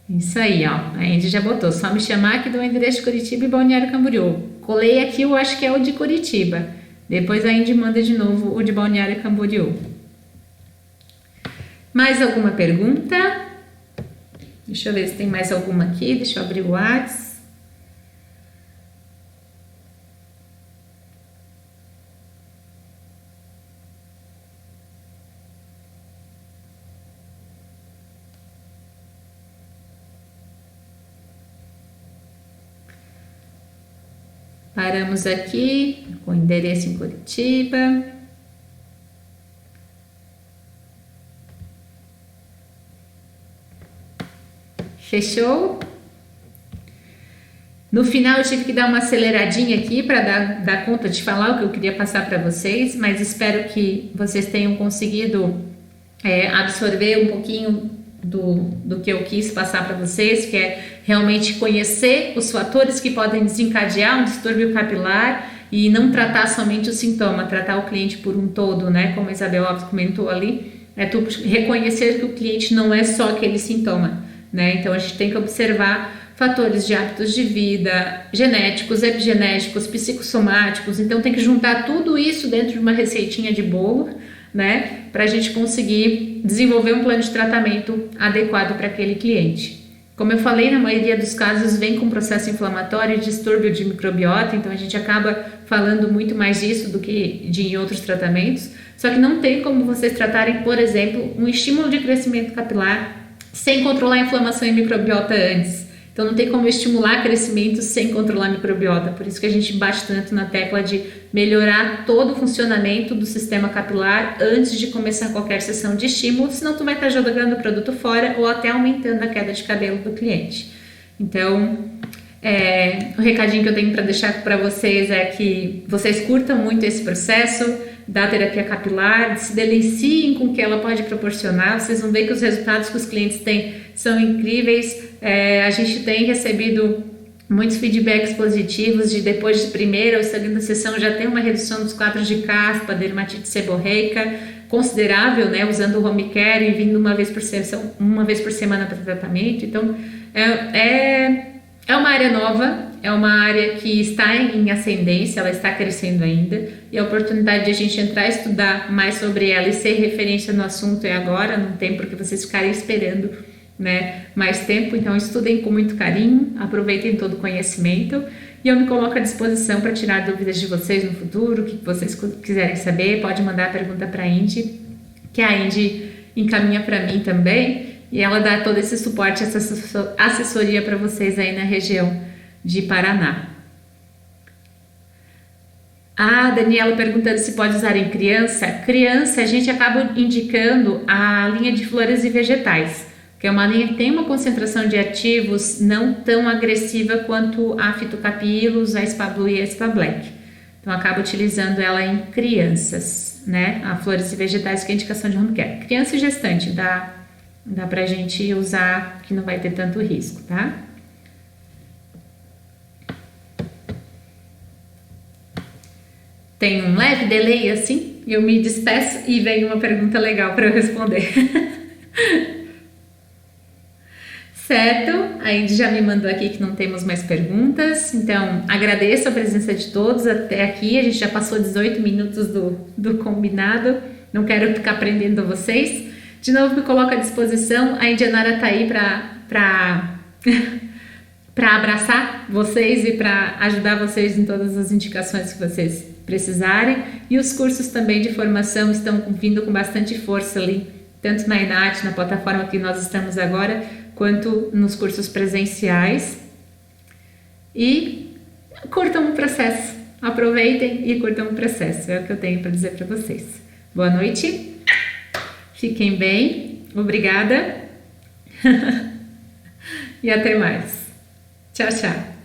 Isso aí, ó. A Andy já botou. Só me chamar que dou o endereço de Curitiba e Balneário Camboriú. Colei aqui, eu acho que é o de Curitiba. Depois a Andy manda de novo o de Balneário Camboriú. Mais alguma pergunta? Deixa eu ver se tem mais alguma aqui. Deixa eu abrir o WhatsApp. Paramos aqui com o endereço em Curitiba. Fechou? No final eu tive que dar uma aceleradinha aqui para dar conta de falar o que eu queria passar para vocês, mas espero que vocês tenham conseguido absorver um pouquinho do que eu quis passar para vocês, que é realmente conhecer os fatores que podem desencadear um distúrbio capilar e não tratar somente o sintoma, tratar o cliente por um todo, né? Como a Isabel Alves comentou ali, é tu reconhecer que o cliente não é só aquele sintoma, né? Então a gente tem que observar fatores de hábitos de vida, genéticos, epigenéticos, psicossomáticos, então tem que juntar tudo isso dentro de uma receitinha de bolo, né, para a gente conseguir desenvolver um plano de tratamento adequado para aquele cliente. Como eu falei, na maioria dos casos vem com processo inflamatório e distúrbio de microbiota, então a gente acaba falando muito mais disso do que em outros tratamentos, só que não tem como vocês tratarem, por exemplo, um estímulo de crescimento capilar sem controlar a inflamação e microbiota antes. Então não tem como estimular crescimento sem controlar a microbiota, por isso que a gente bate tanto na tecla de melhorar todo o funcionamento do sistema capilar antes de começar qualquer sessão de estímulo, senão tu vai estar jogando o produto fora ou até aumentando a queda de cabelo do cliente. Então, o recadinho que eu tenho para deixar para vocês é que vocês curtam muito esse processo da terapia capilar, se deliciem com o que ela pode proporcionar, vocês vão ver que os resultados que os clientes têm são incríveis. A gente tem recebido muitos feedbacks positivos de depois de primeira ou segunda sessão já tem uma redução dos quadros de caspa, dermatite seborreica considerável, né, usando o home care e vindo uma vez por semana para o tratamento. Então é uma área nova, é uma área que está em ascendência, ela está crescendo ainda, e a oportunidade de a gente entrar a estudar mais sobre ela e ser referência no assunto é agora, não tem por que vocês ficarem esperando, né, mais tempo. Então estudem com muito carinho, aproveitem todo o conhecimento e eu me coloco à disposição para tirar dúvidas de vocês no futuro, o que vocês quiserem saber, pode mandar a pergunta para a Indy, que a Indy encaminha para mim também e ela dá todo esse suporte, essa assessoria para vocês aí na região de Paraná. A Daniela perguntando se pode usar em criança. Criança, a gente acaba indicando a linha de flores e vegetais, que é uma linha que tem uma concentração de ativos não tão agressiva quanto a Phytocapillus, a Spa Blue e a Spa Black. Então, acaba utilizando ela em crianças, né? A flores e vegetais, que é indicação de home care. Criança e gestante, dá pra gente usar, que não vai ter tanto risco, tá? Tem um leve delay assim, eu me despeço e vem uma pergunta legal para eu responder. Certo, a Indy já me mandou aqui que não temos mais perguntas, então agradeço a presença de todos até aqui, a gente já passou 18 minutos do combinado, não quero ficar prendendo vocês. De novo me coloco à disposição, a Indianara tá aí para abraçar vocês e para ajudar vocês em todas as indicações que vocês precisarem, e os cursos também de formação estão vindo com bastante força ali, tanto na Enat, na plataforma que nós estamos agora, quanto nos cursos presenciais. E curtam o processo, aproveitem e curtam o processo. É o que eu tenho para dizer para vocês. Boa noite. Fiquem bem. Obrigada. E até mais. Tchau, tchau.